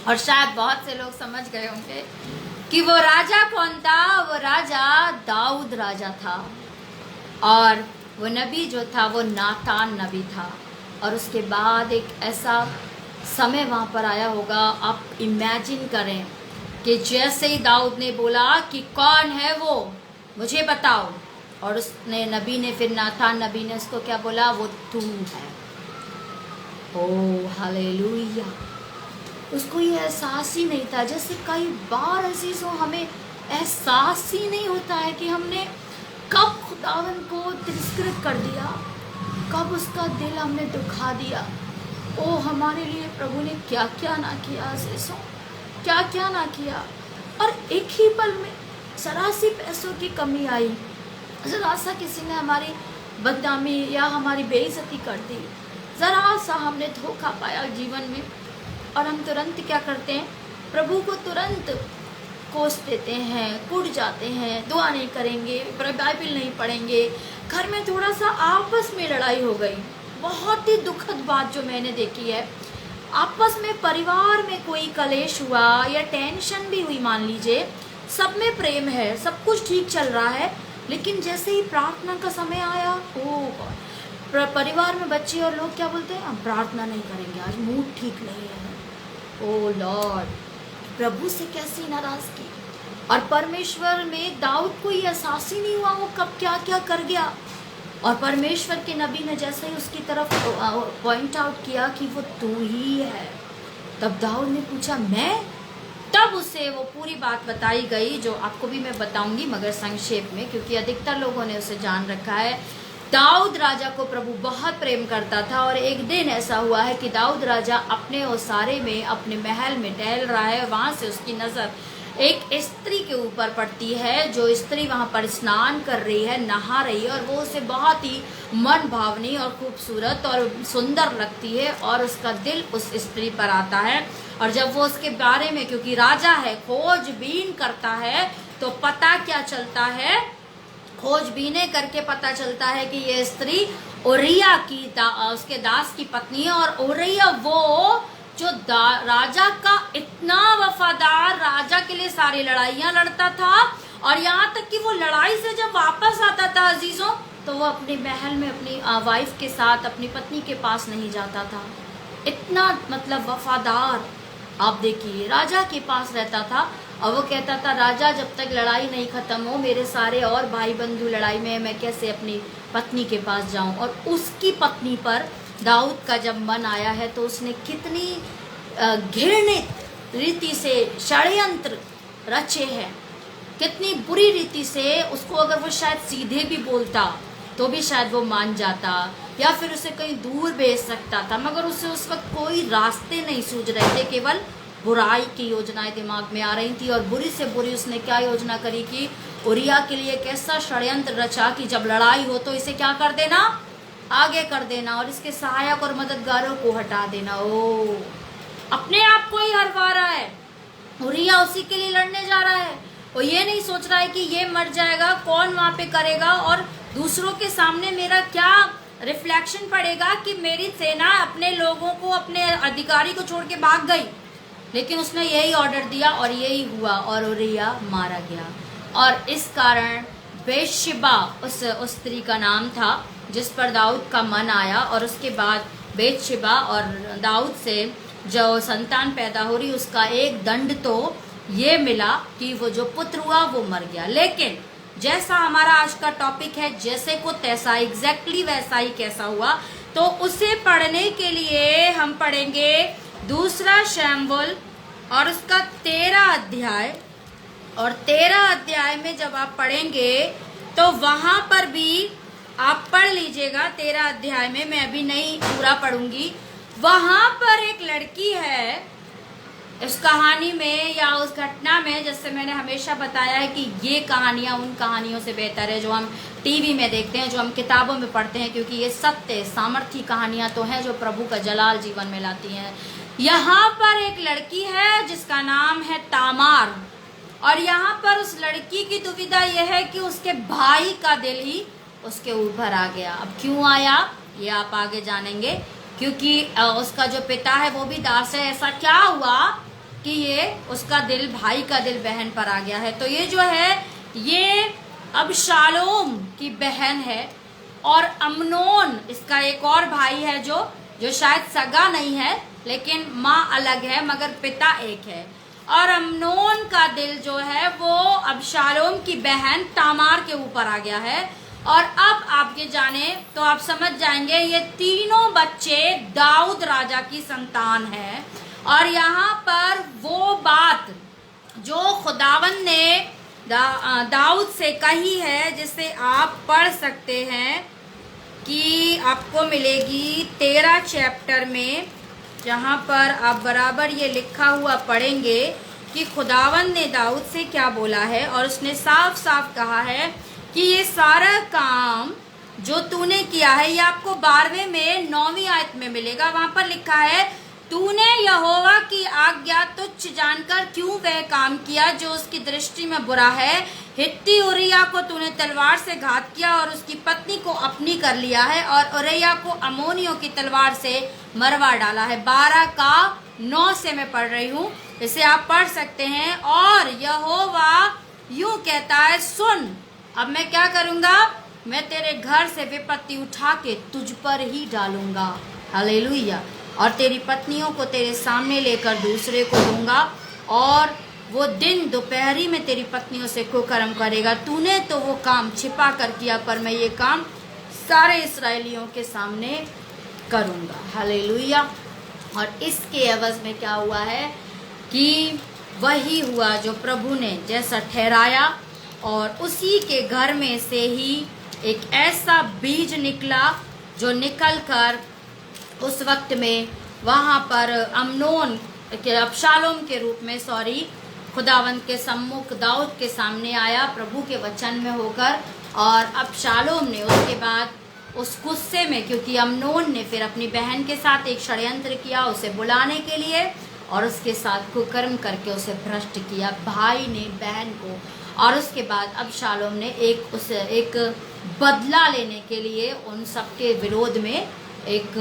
और शायद बहुत से लोग समझ गए होंगे कि वो राजा कौन था। वो राजा दाऊद राजा था, और वो नबी जो था वो नातान नबी था। और उसके बाद एक ऐसा समय वहाँ पर आया होगा, आप इमेजिन करें कि जैसे ही दाऊद ने बोला कि कौन है वो, मुझे बताओ, और उसने नबी ने, फिर नातान नबी ने उसको क्या बोला, वो तू है। Oh hallelujah. उसको ये एहसास ही नहीं था, जैसे कई बार अजीजों हमें एहसास ही नहीं होता है कि हमने कब खुदावन को तिरस्कृत कर दिया, कब उसका दिल हमने दुखा दिया। ओ हमारे लिए प्रभु ने क्या क्या ना किया अजीजों, क्या क्या ना किया। और एक ही पल में जरा सी पैसों की कमी आई, ज़रा सा किसी ने हमारी बदनामी या हमारी बेइज्जती कर दी, ज़रा सा हमने धोखा पाया जीवन में, और हम तुरंत क्या करते हैं, प्रभु को तुरंत कोस देते हैं, कुट जाते हैं, दुआ नहीं करेंगे, बाइबल नहीं पढ़ेंगे। घर में थोड़ा सा आपस में लड़ाई हो गई, बहुत ही दुखद बात जो मैंने देखी है, आपस में परिवार में कोई कलेश हुआ या टेंशन भी हुई, मान लीजिए सब में प्रेम है, सब कुछ ठीक चल रहा है, लेकिन जैसे ही प्रार्थना का समय आया, ओ परिवार में बच्चे और लोग क्या बोलते हैं, हम प्रार्थना नहीं करेंगे, आज मूड ठीक नहीं है। ओ लॉर्ड, प्रभु से कैसी नाराजगी। और परमेश्वर में दाऊद को ये एहसास ही नहीं हुआ वो कब क्या क्या कर गया। और परमेश्वर के नबी ने जैसे ही उसकी तरफ पॉइंट आउट किया कि वो तू ही है, तब दाऊद ने पूछा मैं, तब उसे वो पूरी बात बताई गई जो आपको भी मैं बताऊंगी, मगर संक्षेप में, क्योंकि अधिकतर लोगों ने उसे जान रखा है। दाऊद राजा को प्रभु बहुत प्रेम करता था, और एक दिन ऐसा हुआ है कि दाऊद राजा अपने ओसारे में, अपने महल में टहल रहा है, वहाँ से उसकी नज़र एक स्त्री के ऊपर पड़ती है, जो स्त्री वहाँ पर स्नान कर रही है, नहा रही है, और वो उसे बहुत ही मन भावनी और खूबसूरत और सुंदर लगती है, और उसका दिल उस स्त्री पर आता है। और जब वो उसके बारे में, क्योंकि राजा है, खोजबीन करता है, तो पता क्या चलता है, खोजबीने करके पता चलता है कि ये स्त्री उरिया की उसके दास की पत्नी है। और उरिया वो जो राजा का इतना वफादार, राजा के लिए सारी लड़ाइयाँ लड़ता था, और यहाँ तक कि वो लड़ाई से जब वापस आता था अजीजों, तो वो अपने महल में अपनी वाइफ के साथ, अपनी पत्नी के पास नहीं जाता था। इतना मतलब वफादार, आप देखिए, राजा के पास रहता था। और वो कहता था, राजा जब तक लड़ाई नहीं ख़त्म हो, मेरे सारे और भाई बंधु लड़ाई में, मैं कैसे अपनी पत्नी के पास जाऊं। और उसकी पत्नी पर दाऊद का जब मन आया है, तो उसने कितनी घृणित रीति से षड्यंत्र रचे हैं, कितनी बुरी रीति से। उसको अगर वो शायद सीधे भी बोलता तो भी शायद वो मान जाता, या फिर उसे कहीं दूर भेज सकता था, मगर उसे उस वक्त कोई रास्ते नहीं सूझ रहे थे, केवल बुराई की योजनाएं दिमाग में आ रही थी। और बुरी से बुरी उसने क्या योजना करी कि उरिया के लिए कैसा षड्यंत्र रचा कि जब लड़ाई हो तो इसे क्या कर देना, आगे कर देना, और इसके सहायक और मददगारों को हटा देना। ओ, अपने आप को ही हरवा रहा है, उरिया उसी के लिए लड़ने जा रहा है। वो ये नहीं सोच रहा है कि ये मर जाएगा, कौन वहाँ पे करेगा, और दूसरों के सामने मेरा क्या रिफ्लेक्शन पड़ेगा कि मेरी सेना अपने लोगों को, अपने अधिकारी को छोड़ के भाग गई। लेकिन उसने यही ऑर्डर दिया और यही हुआ, और उरिया मारा गया। और इस कारण बेतशेबा उस स्त्री का नाम था जिस पर दाऊद का मन आया। और उसके बाद बेतशेबा और दाऊद से जो संतान पैदा हो रही उसका एक दंड तो ये मिला कि वो जो पुत्र हुआ वो मर गया। लेकिन जैसा हमारा आज का टॉपिक है जैसे को तैसा, एग्जैक्टली वैसा ही कैसा हुआ, तो उसे पढ़ने के लिए हम पढ़ेंगे दूसरा शमूएल और उसका 13 अध्याय। और 13 अध्याय में जब आप पढ़ेंगे तो वहां पर भी आप पढ़ लीजिएगा। 13 अध्याय में मैं अभी नहीं पूरा पढ़ूंगी। वहां पर एक लड़की है, इस कहानी में या उस घटना में, जैसे मैंने हमेशा बताया है कि ये कहानियां उन कहानियों से बेहतर है जो हम टीवी में देखते हैं, जो हम किताबों में पढ़ते हैं, क्योंकि ये सत्य सामर्थी कहानियां तो हैं जो प्रभु का जलाल जीवन में लाती हैं। यहाँ पर एक लड़की है जिसका नाम है तामार, और यहाँ पर उस लड़की की दुविधा यह है कि उसके भाई का दिल ही उसके ऊपर आ गया। अब क्यों आया ये आप आगे जानेंगे, क्योंकि उसका जो पिता है वो भी दास है। ऐसा क्या हुआ कि ये उसका दिल, भाई का दिल बहन पर आ गया है। तो ये जो है ये अबशालोम की बहन है, और अम्नोन इसका एक और भाई है जो शायद सगा नहीं है, लेकिन माँ अलग है मगर पिता एक है। और अम्नोन का दिल जो है वो अबशालोम की बहन तामार के ऊपर आ गया है। और अब आप ये जाने तो आप समझ जाएंगे ये तीनों बच्चे दाऊद राजा की संतान है। और यहाँ पर वो बात जो खुदावन ने दाऊद से कही है, जिसे आप पढ़ सकते हैं कि आपको मिलेगी 13 चैप्टर में, जहाँ पर आप बराबर ये लिखा हुआ पढ़ेंगे कि खुदावन ने दाऊद से क्या बोला है। और उसने साफ साफ कहा है कि ये सारा काम जो तूने किया है, ये आपको 12वें में 9वीं आयत में मिलेगा। वहां पर लिखा है, तूने यहोवा की आज्ञा तुच्छ जानकर क्यों वह काम किया जो उसकी दृष्टि में बुरा है। हित्ती उरिया को तूने तलवार से घात किया और उसकी पत्नी को अपनी कर लिया है, और उरिया को अमोनियों की तलवार से मरवा डाला है। 12 का 9 से मैं पढ़ रही हूँ, इसे आप पढ़ सकते हैं। और यहोवा यूं कहता है, सुन, अब मैं क्या करूंगा, मैं तेरे घर से विपत्ति उठा के तुझ पर ही डालूंगा, हालेलुया, और तेरी पत्नियों को तेरे सामने लेकर दूसरे को दूंगा, और वो दिन दोपहरी में तेरी पत्नियों से कुकर्म करेगा। तूने तो वो काम छिपा कर किया, पर मैं ये काम सारे इस्राएलियों के सामने करूंगा, हालेलुया। और इसके एवज में क्या हुआ है कि वही हुआ जो प्रभु ने जैसा ठहराया, और उसी के घर में से ही एक ऐसा बीज निकला जो निकल कर उस वक्त में वहाँ पर अम्नोन के अबशालोम के रूप में खुदावंत के सम्मुख दाऊद के सामने आया प्रभु के वचन में होकर। और अबशालोम ने उसके बाद उस गुस्से में, क्योंकि अम्नोन ने फिर अपनी बहन के साथ एक षड्यंत्र किया उसे बुलाने के लिए, और उसके साथ कुकर्म करके उसे भ्रष्ट किया, भाई ने बहन को। और उसके बाद अबशालोम ने एक बदला लेने के लिए उन सबके विरोध में एक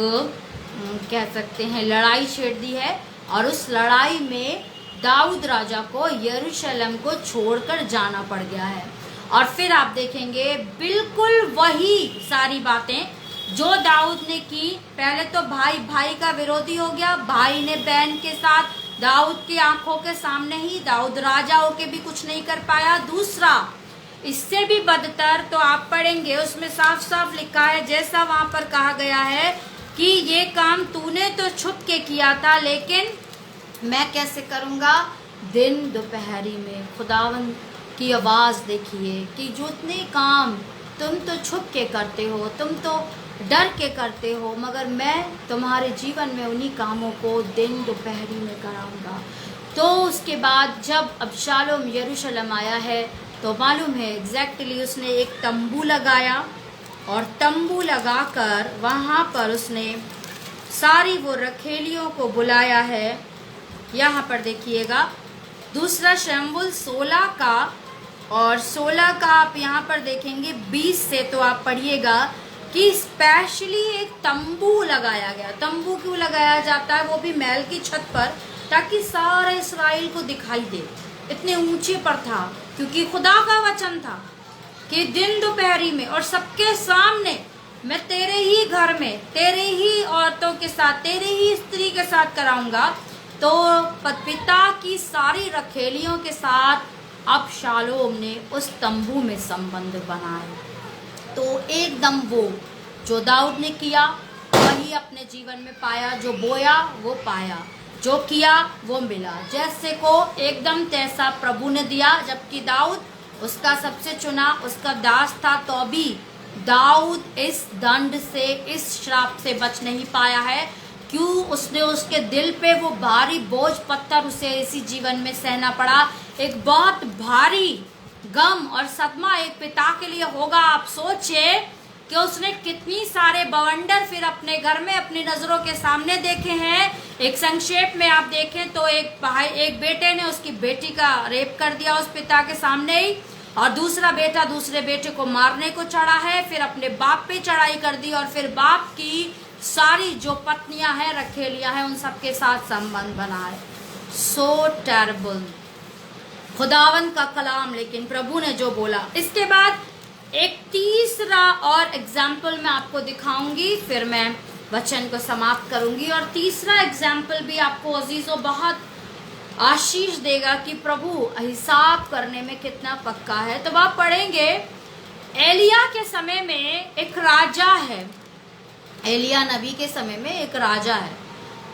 कह सकते हैं लड़ाई छेड़ दी है। और उस लड़ाई में दाऊद राजा को यरूशलेम को छोड़कर जाना पड़ गया है। और फिर आप देखेंगे बिल्कुल वही सारी बातें जो दाऊद ने की। पहले तो भाई का विरोधी हो गया, भाई ने बहन के साथ दाऊद की आंखों के सामने ही दाऊद राजा होके भी कुछ नहीं कर पाया। दूसरा इससे भी बदतर तो आप पढ़ेंगे, उसमें साफ साफ लिखा है, जैसा वहां पर कहा गया है कि ये काम तूने तो छुप के किया था, लेकिन मैं कैसे करूँगा, दिन दोपहरी में। खुदावन की आवाज़ देखिए कि जो इतने काम तुम तो छुप के करते हो, तुम तो डर के करते हो, मगर मैं तुम्हारे जीवन में उन्हीं कामों को दिन दोपहरी में कराऊंगा। तो उसके बाद जब अबशालोम यरूशलेम आया है तो मालूम है एग्जैक्टली उसने एक तंबू लगाया, और तंबू लगाकर वहाँ पर उसने सारी वो रखेलियों को बुलाया है। यहाँ पर देखिएगा दूसरा शमूएल 16 का, और 16 का आप यहाँ पर देखेंगे 20 से, तो आप पढ़िएगा कि स्पेशली एक तंबू लगाया गया। तंबू क्यों लगाया जाता है, वो भी महल की छत पर, ताकि सारे इस्राएल को दिखाई दे। इतने ऊंचे पर था क्योंकि खुदा का वचन था कि दिन दोपहरी में और सबके सामने मैं तेरे ही घर में तेरे ही औरतों के साथ तेरे ही स्त्री के साथ कराऊंगा। तो पिता की सारी रखेलियों के साथ अबशालोम ने उस तंबू में संबंध बनाए। तो एकदम वो जो दाऊद ने किया वही अपने जीवन में पाया, जो बोया वो पाया, जो किया वो मिला। जैसे को एकदम तैसा प्रभु ने दिया, जबकि दाऊद उसका सबसे चुना, उसका दास था, तो भी दाऊद इस दंड से, इस श्राप से बच नहीं पाया है। क्यों? उसने उसके दिल पे वो भारी बोझ पत्थर उसे इसी जीवन में सहना पड़ा। एक बहुत भारी गम और सदमा एक पिता के लिए होगा। आप सोचिए कि उसने कितनी सारे बवंडर फिर अपने घर में अपनी नजरों के सामने देखे हैं। एक संक्षेप में आप देखें तो एक बेटे ने उसकी बेटी का रेप कर दिया उस पिता के सामने ही, और दूसरा बेटा दूसरे बेटे को मारने को चढ़ा है, फिर अपने बाप पे चढ़ाई कर दी, और फिर बाप की सारी जो पत्नियां हैं, रखेलियां हैं, उन सबके साथ संबंध बना है। सो टेरेबल खुदावन का कलाम। लेकिन प्रभु ने जो बोला, इसके बाद एक तीसरा और एग्जाम्पल मैं आपको दिखाऊंगी, फिर मैं वचन को समाप्त करूंगी। और तीसरा एग्जाम्पल भी आपको अजीजों बहुत आशीष देगा कि प्रभु हिसाब करने में कितना पक्का है। तो आप पढ़ेंगे एलिया के समय में एक राजा है, एलिया नबी के समय में एक राजा है,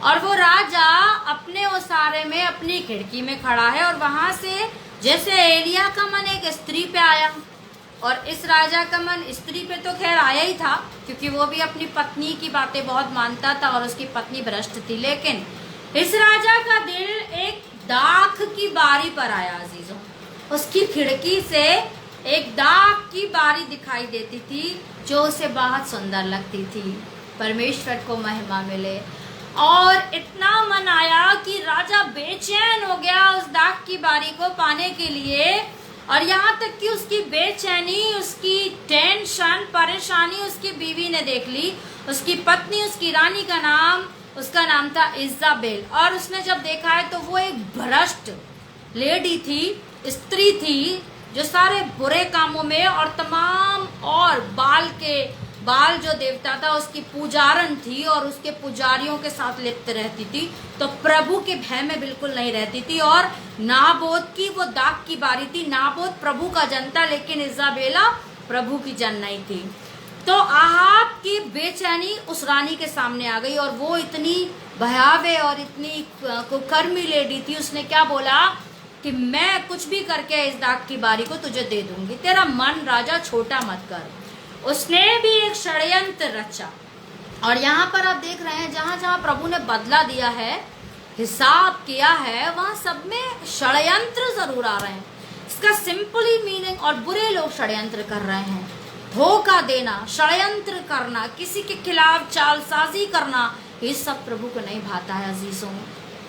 और वो राजा अपने ओसारे में अपनी खिड़की में खड़ा है, और वहां से जैसे एलिया का मन एक स्त्री पे आया, और इस राजा का मन स्त्री पे तो खैर आया ही था, क्योंकि वो भी अपनी पत्नी की बातें बहुत मानता था और उसकी पत्नी भ्रष्ट थी। लेकिन इस राजा का दिल एक दाख की बारी पर आया अजीजों। उसकी खिड़की से एक दाख की बारी दिखाई देती थी जो उसे बहुत सुंदर लगती थी। परमेश्वर को महिमा मिले। और इतना मन आया कि राजा बेचैन हो गया उस दाख की बारी को पाने के लिए, और यहाँ तक कि उसकी बेचैनी, उसकी टेंशन, परेशानी उसकी बीवी ने देख ली। उसकी पत्नी, उसकी रानी का नाम, उसका नाम था इजाबेल। और उसने जब देखा है तो वो एक भ्रष्ट लेडी थी, स्त्री थी, जो सारे बुरे कामों में और तमाम और बाल जो देवता था उसकी पुजारन थी, और उसके पुजारियों के साथ लिप्त रहती थी। तो प्रभु के भय में बिल्कुल नहीं रहती थी। और नाबोत की वो दाख की बारी थी। नाबोत प्रभु का जन था, लेकिन इजाबेला प्रभु की जन नहीं थी। तो आहाब की बेचैनी उस रानी के सामने आ गई, और वो इतनी भयावह और इतनी कुकर्मी लेडी थी। उसने क्या बोला कि मैं कुछ भी करके इस दाख की बारी को तुझे दे दूंगी, तेरा मन राजा छोटा मत कर। उसने भी एक षड्यंत्र रचा। और यहाँ पर आप देख रहे हैं जहां जहां प्रभु ने बदला दिया है, हिसाब किया है, वहां सब में षड्यंत्र जरूर आ रहे हैं। इसका सिंपली मीनिंग, और बुरे लोग षड्यंत्र कर रहे हैं। धोखा देना, षड्यंत्र करना, किसी के खिलाफ चालसाजी करना, ये सब प्रभु को नहीं भाता है अजीजों।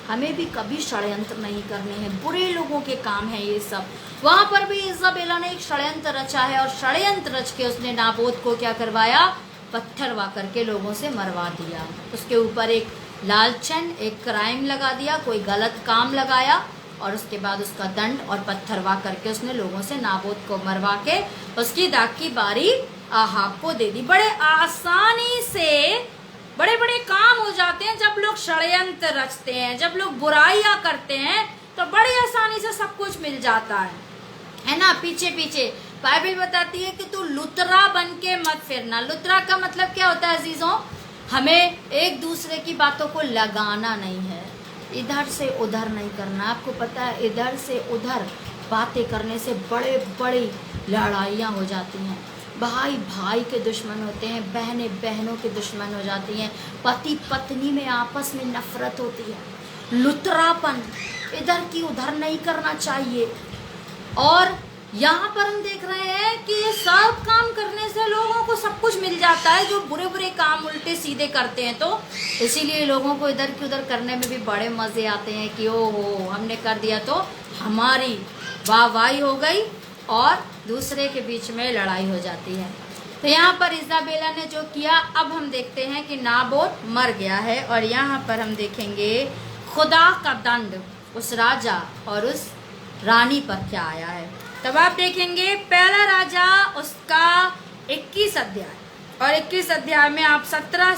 हमें भी कभी षड्यंत्र नहीं करने हैं, बुरे लोगों के काम है ये सब। वहां पर भी इजाबेला ने एक षड्यंत्र रचा है, और षड्यंत्र रच के उसने नाबोत को क्या करवाया, पत्थरवा करके लोगों से मरवा दिया। उसके ऊपर एक लालचन, एक क्राइम लगा दिया, कोई गलत काम लगाया, और उसके बाद उसका दंड और पत्थरवा करके उसने लोगों से नाबोत को मरवा के उसकी दाग की बारी आहाब को दे दी। बड़े आसानी से बड़े बड़े काम हो जाते हैं जब लोग षड्यंत्र रचते हैं, जब लोग बुराइयां करते हैं, तो बड़ी आसानी से सब कुछ मिल जाता है ना। पीछे पीछे बाइबल बताती है कि तू लुतरा बन के मत फिरना। लुतरा का मतलब क्या होता है अजीजों? हमें एक दूसरे की बातों को लगाना नहीं है, इधर से उधर नहीं करना। आपको पता है इधर से उधर बातें करने से बड़े बड़ी लड़ाइयाँ हो जाती हैं। भाई भाई के दुश्मन होते हैं, बहनें बहनों के दुश्मन हो जाती हैं, पति पत्नी में आपस में नफरत होती है। लुतरापन, इधर की उधर नहीं करना चाहिए। और यहाँ पर हम देख रहे हैं कि ये सब काम करने से लोगों को सब कुछ मिल जाता है, जो बुरे बुरे काम उल्टे सीधे करते हैं। तो इसीलिए लोगों को इधर की उधर करने में भी बड़े मज़े आते हैं कि ओहो हमने कर दिया तो हमारी वाहवाही हो गई, और दूसरे के बीच में लड़ाई हो जाती है। तो यहाँ पर इजाबेला ने जो किया, अब हम देखते हैं कि नाबोत मर गया है। और यहाँ पर हम देखेंगे खुदा का दंड उस राजा और उस रानी पर क्या आया है। तब आप देखेंगे पहला राजा उसका 21 अध्याय, और 21 अध्याय में आप 17,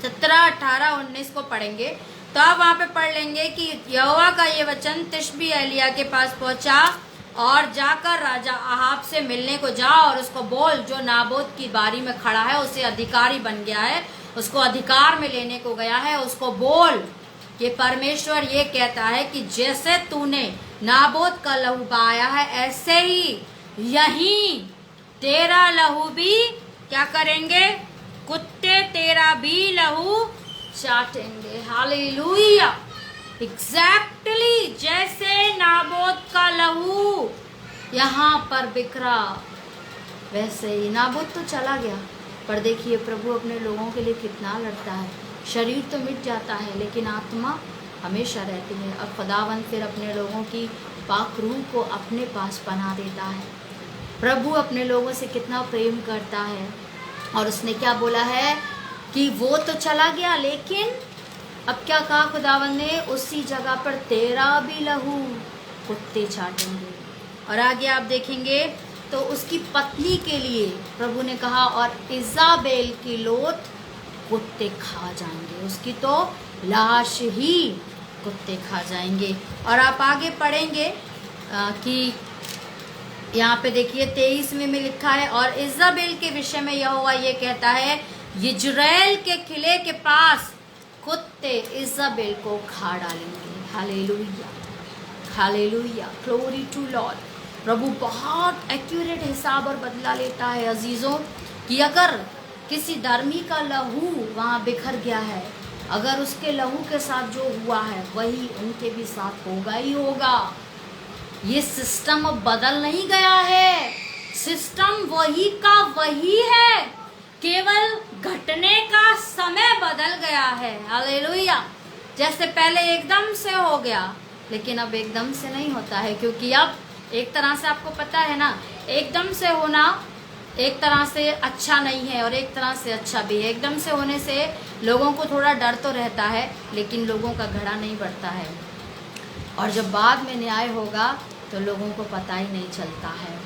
18, 19 को पढ़ेंगे तो आप वहां पे पढ़ लेंगे कि यहोवा का ये वचन तिशबी एलिया के पास पहुंचा, और जाकर राजा अहाब से मिलने को जा और उसको बोल जो नाबोत की बारी में खड़ा है, उसे अधिकारी बन गया है, उसको अधिकार में लेने को गया है, उसको बोल कि परमेश्वर ये कहता है कि जैसे तूने नाबोत का लहू बहाया है, ऐसे ही यही तेरा लहू भी क्या करेंगे, कुत्ते तेरा भी लहू चाटेंगे। हालेलुया। एग्जैक्टली जैसे नाबोत का लहू यहाँ पर बिखरा, वैसे ही नाबोत तो चला गया, पर देखिए प्रभु अपने लोगों के लिए कितना लड़ता है। शरीर तो मिट जाता है लेकिन आत्मा हमेशा रहती है। अब खुदावंद फिर अपने लोगों की पाक रूह को अपने पास बना देता है। प्रभु अपने लोगों से कितना प्रेम करता है, और उसने क्या बोला है कि वो तो चला गया, लेकिन अब क्या कहा खुदावंद ने, उसी जगह पर तेरा भी लहू कुत्ते चाटेंगे। और आगे आप देखेंगे तो उसकी पत्नी के लिए प्रभु ने कहा, और इजाबेल की लोथ कुत्ते खा जाएंगे, उसकी तो लाश ही कुत्ते खा जाएंगे। और आप आगे पढ़ेंगे कि यहाँ पे देखिए 23 में लिखा है, और इजाबेल के विषय में यहोवा ये कहता है, यिज्रेल के किले के पास कुत्ते इजाबेल को खा डालेंगे। Hallelujah, hallelujah, glory to Lord. प्रभु बहुत एक्यूरेट हिसाब और बदला लेता है अजीजों, कि अगर किसी धर्मी का लहू वहाँ बिखर गया है, अगर उसके लहू के साथ जो हुआ है वही उनके भी साथ होगा ही होगा। ये सिस्टम अब बदल नहीं गया है, सिस्टम वही का वही है, केवल घटने का समय बदल गया है। हालेलुया। जैसे पहले एकदम से हो गया, लेकिन अब एकदम से नहीं होता है, क्योंकि अब एक तरह से आपको पता है ना, एकदम से होना एक तरह से अच्छा नहीं है और एक तरह से अच्छा भी है। एकदम से होने से लोगों को थोड़ा डर तो रहता है, लेकिन लोगों का घड़ा नहीं बढ़ता है, और जब बाद में न्याय होगा तो लोगों को पता ही नहीं चलता है।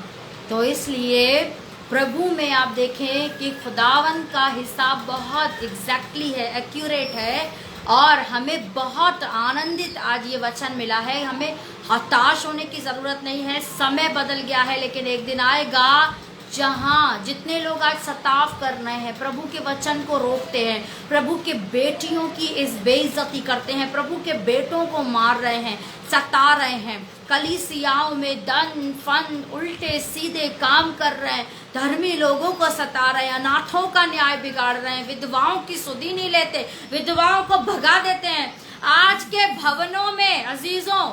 तो इसलिए प्रभु में आप देखें कि खुदावन का हिसाब बहुत एग्जैक्टली है, एक्यूरेट है, और हमें बहुत आनंदित आज ये वचन मिला है। हमें हताश होने की ज़रूरत नहीं है। समय बदल गया है, लेकिन एक दिन आएगा जहाँ जितने लोग आज सताव कर रहे हैं, प्रभु के वचन को रोकते हैं, प्रभु के बेटियों की इस बेइज्जती करते हैं, प्रभु के बेटों को मार रहे हैं, सता रहे हैं, कलीसियाओं में दन फन उल्टे सीधे काम कर रहे हैं, धर्मी लोगों को सता रहे हैं, अनाथों का न्याय बिगाड़ रहे हैं, विधवाओं की सुधि नहीं लेते, विधवाओं को भगा देते हैं। आज के भवनों में अजीजों,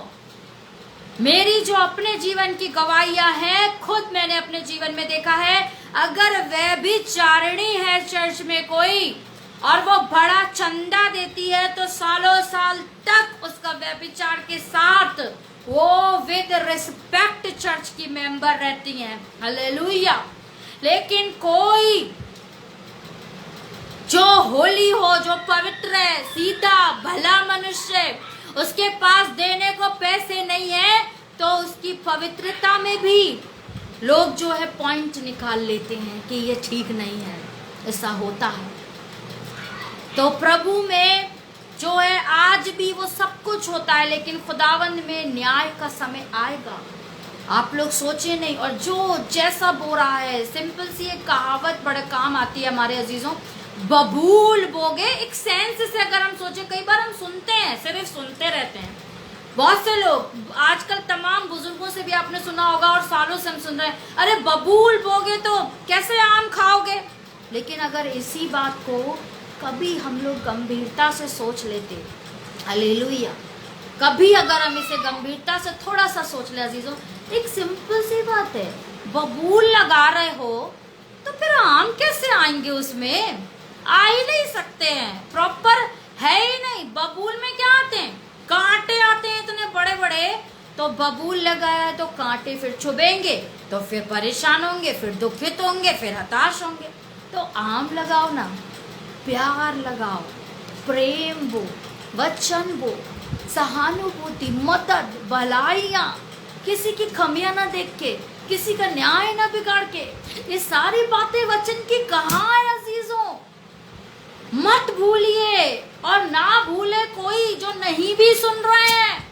मेरी जो अपने जीवन की गवाहियां हैं, खुद मैंने अपने जीवन में देखा है, अगर वह भी चारणी है चर्च में कोई और वो बड़ा चंदा देती है, तो सालों साल तक उसका व्यभिचार के साथ वो विद रिस्पेक्ट चर्च की मेंबर रहती हैं। हालेलुया। लेकिन कोई जो होली हो, जो पवित्र है, सीधा भला मनुष्य, उसके पास देने को पैसे नहीं है, तो उसकी पवित्रता में भी लोग जो है पॉइंट निकाल लेते हैं कि ये ठीक नहीं है। ऐसा होता है। तो प्रभु में जो है आज भी वो सब कुछ होता है, लेकिन खुदावंद में न्याय का समय आएगा। आप लोग सोचे नहीं, और जो जैसा बो रहा है, सिंपल सी एक कहावत बड़े काम आती है हमारे अजीजों, बबूल बोगे। एक सेंस से अगर हम सोचे, कई बार हम सुनते हैं, सिर्फ सुनते रहते हैं। बहुत से लोग आजकल, तमाम बुजुर्गों से भी आपने सुना होगा और सालों से हम सुन रहे हैं, अरे बबूल बोगे तो कैसे आम खाओगे। लेकिन अगर इसी बात को कभी हम लोग गंभीरता से सोच लेते, हालेलुया, कभी अगर हम इसे गंभीरता से थोड़ा सा सोच ले अजीजों, एक सिंपल सी बात है, बबूल लगा रहे हो तो फिर आम कैसे आएंगे? उसमें आ ही नहीं सकते हैं, प्रॉपर है ही नहीं। बबूल में क्या आते हैं? कांटे आते हैं इतने बड़े बड़े। तो बबूल लगाया है तो कांटे फिर चुभेंगे, तो फिर परेशान होंगे, फिर दुखित होंगे, फिर हताश होंगे। तो आम लगाओ ना, प्यार लगाओ, प्रेम बो, वचन बो, सहानुभूति, मदद, भलाइयाँ, किसी की खमियां ना देख के, किसी का न्याय ना बिगाड़ के, ये सारी बातें वचन की कहाँ है अजीजों? मत भूलिए और ना भूले कोई जो नहीं भी सुन रहे हैं,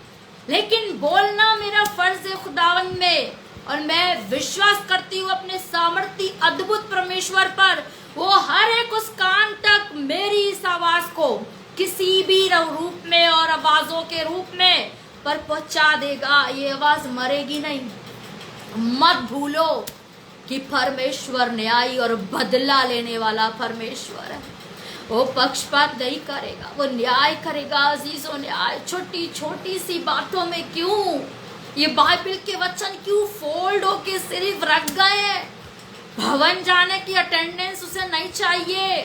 लेकिन बोलना मेरा फर्ज है खुदावंद में। और मैं विश्वास करती हूँ अपने सामर्थी अद्भुत परमेश्वर पर, वो हर एक उस कान तक मेरी इस आवाज को किसी भी रूप में और आवाजों के रूप में पर पहुंचा देगा। ये आवाज मरेगी नहीं। मत भूलो कि परमेश्वर न्यायी और बदला लेने वाला परमेश्वर है। वो पक्षपात नहीं करेगा, वो न्याय करेगा अजीजों, न्याय। छोटी छोटी सी बातों में क्यों ये बाइबल के वचन क्यों फोल्ड होके सिर्फ रख गए? भवन जाने की अटेंडेंस उसे नहीं चाहिए,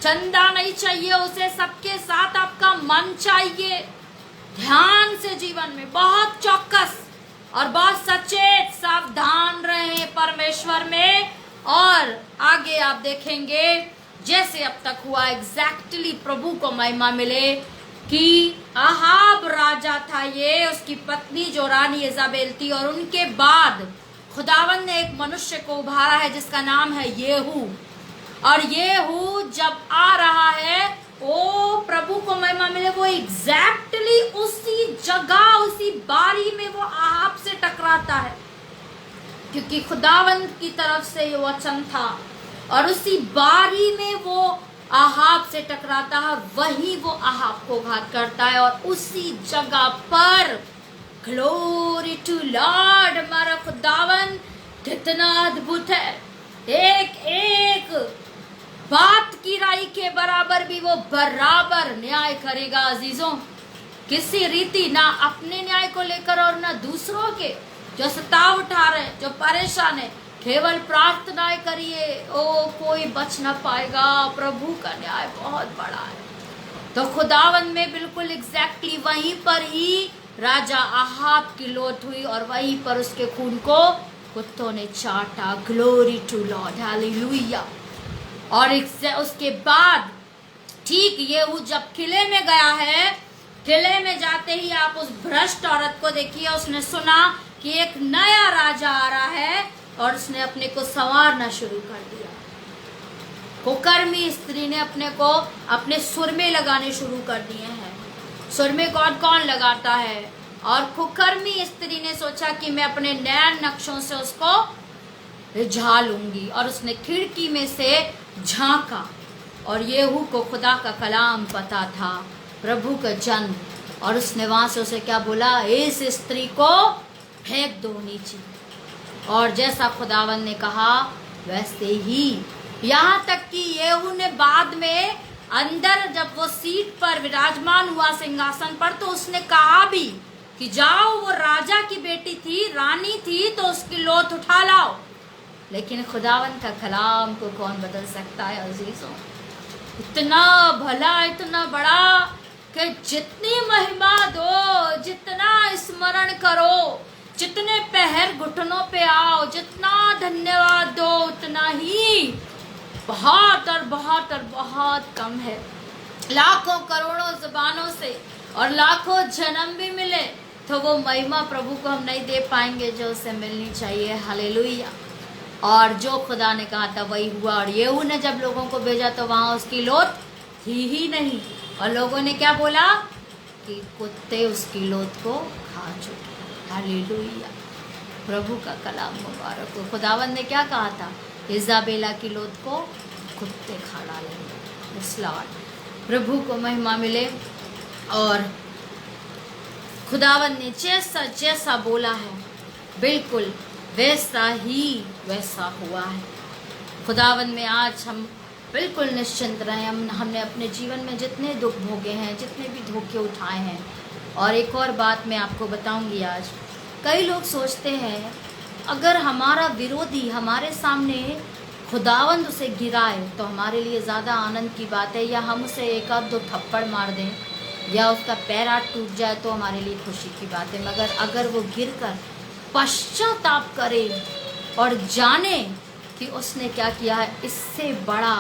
चंदा नहीं चाहिए उसे, सबके साथ आपका मन चाहिए। ध्यान से जीवन में बहुत चौकस और बहुत सचेत सावधान रहे परमेश्वर में। और आगे आप देखेंगे जैसे अब तक हुआ, एग्जैक्टली प्रभु को महिमा मिले कि आहाब राजा था, ये उसकी पत्नी जो रानी इजाबेल थी, और उनके बाद खुदावन ने एक मनुष्य को उभारा है जिसका नाम है येहू। और येहू जब आ रहा है, वो प्रभु को महिमा मिले, वो एग्जैक्टली उसी जगह उसी बारी में वो आहाब से टकराता है, क्योंकि खुदावंत की तरफ से ये वचन था। और उसी बारी में वो आहाब से टकराता है, वही वो आहाब को घात करता है। और उसी जगह पर ग्लोरी टू लॉर्ड, हमारा खुदावन कितना अद्भुत है। एक एक बात की राई के बराबर भी वो बराबर न्याय करेगा अजीजों। किसी रीति ना अपने न्याय को लेकर और ना दूसरों के जो सताव उठा रहे, जो परेशान है, केवल प्रार्थनाएं करिए, ओ कोई बच ना पाएगा। प्रभु का न्याय बहुत बड़ा है। तो खुदावन में बिल्कुल एग्जैक्टली वहीं पर ही राजा आहाब की लौट हुई और वहीं पर उसके खून को कुत्तों ने चाटा। Glory to Lord, hallelujah. और उसके बाद ठीक येहू जब किले में गया है, किले में जाते ही आप उस भ्रष्ट औरत को देखिए। उसने सुना कि एक नया राजा आ रहा है और उसने अपने को संवारना शुरू कर दिया। कुकर्मी स्त्री ने अपने को अपने सुरमे लगाने शुरू कर दिए हैं। सुरमे कौन कौन लगाता है? और कुकर्मी स्त्री ने सोचा कि मैं अपने नैन नक्शों से उसको रिझा लूंगी, और उसने खिड़की में से झांका। और येहू को खुदा का कलाम पता था, प्रभु का जन्म, और उसने वहां से उसे क्या बोला? इस स्त्री को फेंक दो नीचे। और जैसा खुदावन ने कहा वैसे ही, यहाँ तक कि येहू ने बाद में अंदर जब वो सीट पर विराजमान हुआ सिंहासन पर, तो उसने कहा भी कि जाओ, वो राजा की बेटी थी, रानी थी, तो उसकी लोथ उठा लाओ। लेकिन खुदावन का कलाम को कौन बदल सकता है अजीजों? इतना भला, इतना बड़ा कि जितनी महिमा दो, जितना स्मरण करो, जितने पैर घुटनों पे आओ, जितना धन्यवाद दो, उतना ही बहुत और बहुत और बहुत कम है। लाखों करोड़ों जुबानों से और लाखों जन्म भी मिले तो वो महिमा प्रभु को हम नहीं दे पाएंगे जो उसे मिलनी चाहिए। हालेलुया। और जो खुदा ने कहा था वही हुआ। और येहू ने जब लोगों को भेजा तो वहाँ उसकी लोथ थी ही नहीं, और लोगों ने क्या बोला कि कुत्ते उसकी लोथ को खा चुके। हालेलुया। प्रभु का कलाम मुबारक हो। खुदावन ने क्या कहा था? इजाबेला की लोथ को कुत्ते खा डालेंगे। इस लॉर्ड, प्रभु को महिमा मिले। और खुदावन ने जैसा जैसा बोला है बिल्कुल वैसा ही वैसा हुआ है। खुदावन में आज हम बिल्कुल निश्चिंत रहें। हमने अपने जीवन में जितने दुख भोगे हैं, जितने भी धोखे उठाए हैं। और एक और बात मैं आपको बताऊंगी आज। कई लोग सोचते हैं अगर हमारा विरोधी हमारे सामने खुदावंद उसे गिराए तो हमारे लिए ज़्यादा आनंद की बात है, या हम उसे एक आध दो थप्पड़ मार दें या उसका पैर हाथ टूट जाए तो हमारे लिए खुशी की बात है। मगर अगर वो गिरकर पश्चाताप करे और जाने कि उसने क्या किया है, इससे बड़ा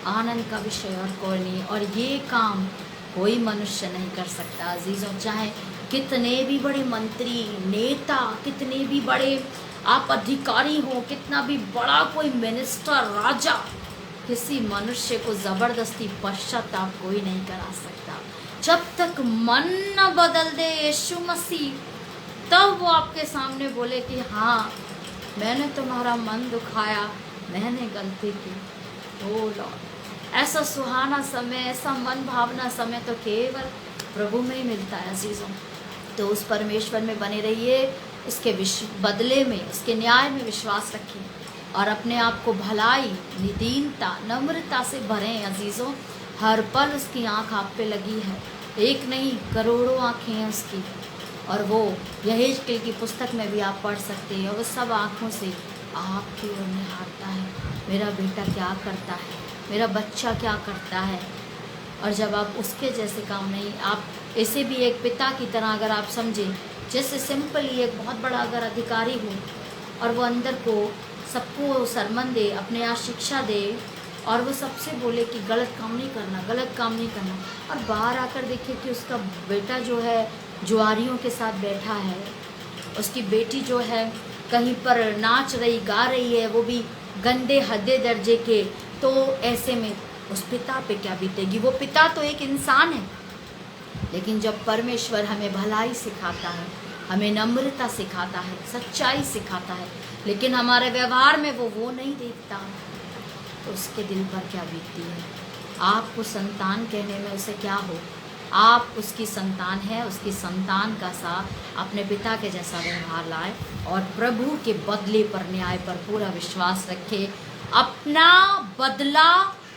आनंद का विषय और कोई नहीं। और ये काम कोई मनुष्य नहीं कर सकता। अजीज़ों, चाहे कितने भी बड़े मंत्री, नेता, कितने भी बड़े आप अधिकारी हो, कितना भी बड़ा कोई मिनिस्टर, राजा, किसी मनुष्य को ज़बरदस्ती पश्चाताप कोई नहीं करा सकता। जब तक मन न बदल दे यीशु मसीह, तब वो आपके सामने बोले कि हाँ, मैंने तुम्हारा मन दुखाया, मैंने गलती की। ओ लॉर्ड, ऐसा सुहाना समय, ऐसा मन भावना समय तो केवल प्रभु में ही मिलता है। अजीज़ों, तो उस परमेश्वर में बने रहिए, उसके बदले में, उसके न्याय में विश्वास रखें और अपने आप को भलाई, दीनता, नम्रता से भरें। अजीज़ों, हर पल उसकी आँख आप पे लगी है, एक नहीं करोड़ों आँखें हैं उसकी, और वो यहेजकेल की पुस्तक में भी आप पढ़ सकते हैं। और वो सब आँखों से आपकी ओर निहारता है, मेरा बेटा क्या करता है, मेरा बच्चा क्या करता है। और जब आप उसके जैसे काम नहीं, आप ऐसे भी एक पिता की तरह अगर आप समझें, जैसे सिंपली एक बहुत बड़ा अगर अधिकारी हो और वो अंदर को सबको सरमन दे, अपने यहाँ शिक्षा दे, और वो सबसे बोले कि गलत काम नहीं करना, गलत काम नहीं करना, और बाहर आकर देखे कि उसका बेटा जो है जुआरियों के साथ बैठा है, उसकी बेटी जो है कहीं पर नाच रही, गा रही है, वो भी गंदे हद्दे दर्जे के, तो ऐसे में उस पिता पे क्या बीतेगी। वो पिता तो एक इंसान है, लेकिन जब परमेश्वर हमें भलाई सिखाता है, हमें नम्रता सिखाता है, सच्चाई सिखाता है, लेकिन हमारे व्यवहार में वो नहीं देखता, तो उसके दिल पर क्या बीतती है। आपको संतान कहने में उसे क्या हो, आप उसकी संतान है, उसकी संतान का सा अपने पिता के जैसा व्यवहार लाए और प्रभु के बदले पर, न्याय पर पूरा विश्वास रखे। अपना बदला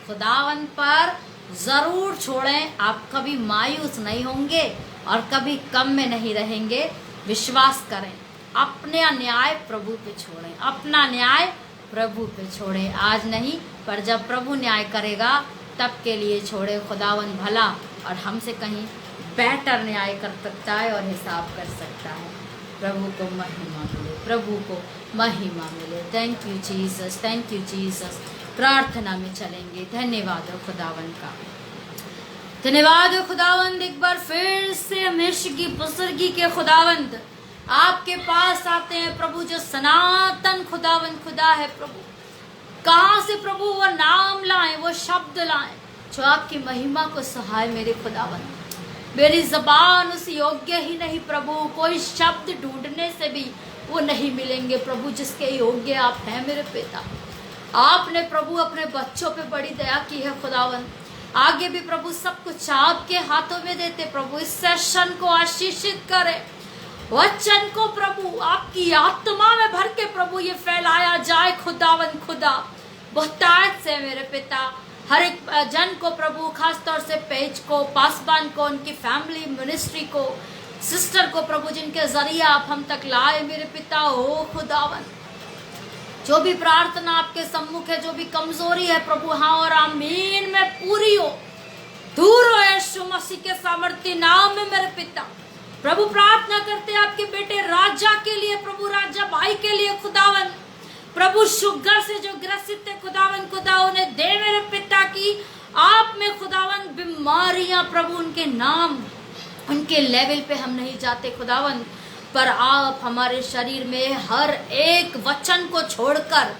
खुदावन पर ज़रूर छोड़ें। आप कभी मायूस नहीं होंगे और कभी कम में नहीं रहेंगे। विश्वास करें, अपने न्याय प्रभु पे छोड़ें, अपना न्याय प्रभु पे छोड़ें। आज नहीं, पर जब प्रभु न्याय करेगा तब के लिए छोड़े। खुदावन भला और हमसे कहीं बेटर न्याय कर सकता है और हिसाब कर सकता है। प्रभु को महिमा मिले, प्रभु को महिमा मिले। Thank you Jesus, thank you Jesus. प्रार्थना में चलेंगे। धन्यवाद हो खुदावन का, धन्यवाद हो खुदावंद। एक बार फिर से हमेशा की बुजुर्गी के खुदावंद आपके पास आते हैं प्रभु, जो सनातन खुदावंद खुदा है प्रभु। कहाँ से प्रभु वो नाम लाएं, वो शब्द लाएं जो आपकी महिमा को सहाय। मेरे खुदावंद, मेरी जबान उस योग्य ही नहीं प्रभु, कोई शब्द ढूंढने से भी वो नहीं मिलेंगे प्रभु जिसके योग्य आप हैं। मेरे पिता, आपने प्रभु अपने बच्चों पे बड़ी दया की है खुदावंद। आगे भी प्रभु सब कुछ आपके हाथों में देते प्रभु। इस सेशन को आशीषित करें, वचन को प्रभु आपकी आत्मा में भर के प्रभु ये फैलाया जाए खुदावंद खुदा। बहुतायत से मेरे पिता, हर एक जन को प्रभु, खास तौर से पेज को, पासबान को, उनकी फैमिली मिनिस्ट्री को, सिस्टर को प्रभु, जिनके जरिए आप हम तक लाए मेरे पिता हो खुदावन। जो भी प्रार्थना आपके सम्मुख है, जो भी कमजोरी है प्रभु, हाँ और आमीन में पूरी हो, दूर हो यीशु मसीह के सामर्थ्य नाम में मेरे पिता। प्रभु प्रार्थना करते हैं आपके बेटे राजा के लिए प्रभु, राजा भाई के लिए खुदावन। प्रभु शुगर से जो ग्रसित थे खुदावन खुदा, उन्हें दे मेरे पिता की आप में खुदावन बीमारियां प्रभु, उनके नाम, उनके लेवल पे हम नहीं जाते खुदावन, पर आप हमारे शरीर में हर एक वचन को छोड़कर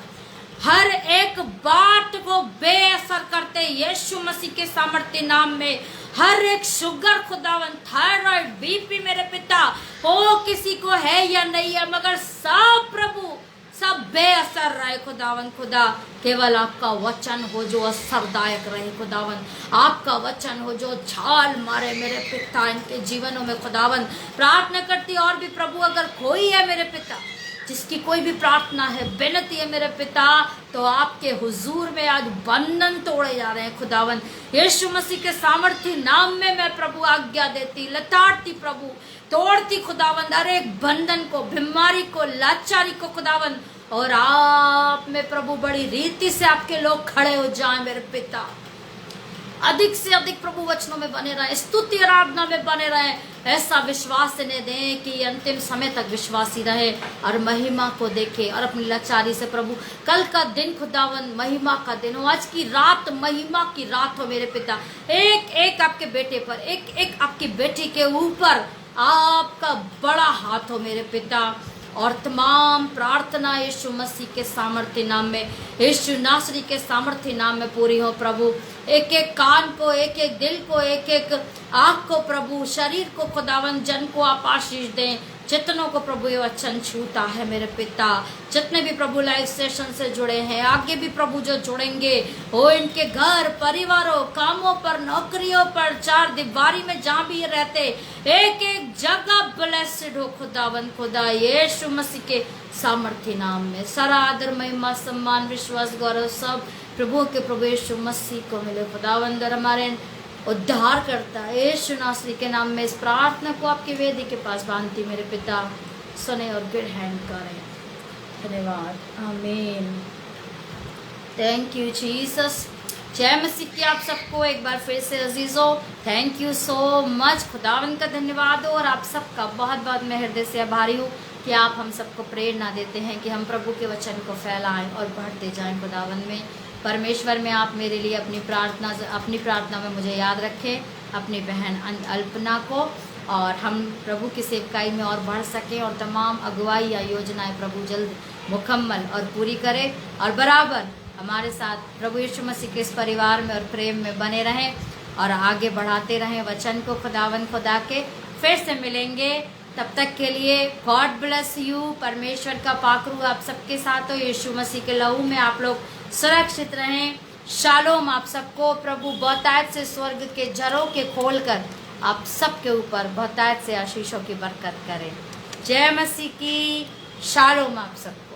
हर एक बात को बेअसर करते यीशु मसीह के सामर्थ्य नाम में। हर एक शुगर खुदावन, थायराइड, बीपी मेरे पिता हो किसी को है या नहीं है, मगर सब प्रभु सब बेअसर रहे खुदावन खुदा। केवल आपका वचन हो जो असरदायक रहे खुदावन, आपका वचन हो जो छाल मारे मेरे पिता इनके जीवनों में खुदावन। प्रार्थना करती और भी प्रभु, अगर कोई है मेरे पिता जिसकी कोई भी प्रार्थना है, विनती है मेरे पिता, तो आपके हुजूर में आज बंधन तोड़े जा रहे हैं खुदावन। यीशु मसीह के सामर्थ्य नाम में मैं प्रभु आज्ञा देती, लताड़ती प्रभु, तोड़ती खुदावन हर एक बंधन को, बीमारी को, लाचारी को खुदावन। और आप में प्रभु बड़ी रीति से आपके लोग खड़े हो जाएं मेरे पिता। अधिक से अधिक प्रभु वचनों में बने रहे, स्तुति आराधना में बने रहे। ऐसा विश्वास इन्हें दें कि अंतिम समय तक विश्वासी रहे और महिमा को देखे और अपनी लाचारी से प्रभु कल का दिन खुदावन महिमा का दिन हो, आज की रात महिमा की रात हो मेरे पिता। एक एक आपके बेटे पर, एक एक आपकी बेटी के ऊपर आपका बड़ा हाथ हो मेरे पिता। और तमाम प्रार्थना यीशु मसीह के सामर्थ्य नाम में, यीशु नासरी के सामर्थ्य नाम में पूरी हो प्रभु। एक एक कान को, एक एक दिल को, एक एक आँख को प्रभु, शरीर को खुदावन जन को आप आशीष दें। जितनों को प्रभु ये वचन छूता है मेरे पिता, जितने भी प्रभु लाइव सेशन से जुड़े हैं, आगे भी प्रभु जो जुड़ेंगे, हो इनके घर परिवारों, कामों पर, नौकरियों पर, चार दीवारी में जहाँ भी ये रहते, एक एक जगह ब्लेस्ड हो खुदावन खुदा यीशु मसीह के सामर्थ्य नाम में। सारा आदर महिमा सम्मान विश्वास गौरव सब प्रभु के प्रभु यीशु मसीह को मिले खुदावंदर हमारे उद्धार करता है यीशु नासरी के नाम में। इस प्रार्थना को आपकी वेदी के पास बांधती मेरे पिता सुने और ग्रहण करें। धन्यवाद, आमीन। Thank you Jesus. जय मसीह की आप सबको एक बार फिर से अजीजों थैंक यू सो मच। खुदावन का धन्यवाद हो और आप सबका बहुत बहुत मैं हृदय से आभारी हूँ कि आप हम सबको प्रेरणा देते हैं कि हम प्रभु के वचन को फैलाएं और बढ़ते जाएं खुदावन में। परमेश्वर में आप मेरे लिए अपनी प्रार्थना में मुझे याद रखें, अपनी बहन अल्पना को, और हम प्रभु की सेवकाई में और बढ़ सकें और तमाम अगुवाई या योजनाएं प्रभु जल्द मुकम्मल और पूरी करे और बराबर हमारे साथ प्रभु यीशु मसीह के इस परिवार में और प्रेम में बने रहें और आगे बढ़ाते रहें वचन को। खुदावन खुदा के फिर से मिलेंगे, तब तक के लिए गॉड ब्लेस यू। परमेश्वर का पाकरू आप सबके साथ हो। यीशु मसीह के लहू में आप लोग सुरक्षित रहें। शालोम आप सबको। प्रभु बहुतायत से स्वर्ग के जरों के खोल कर आप सबके ऊपर बहुतायत से आशीषों की बरकत करें। जय मसीह की। शालोम आप सब।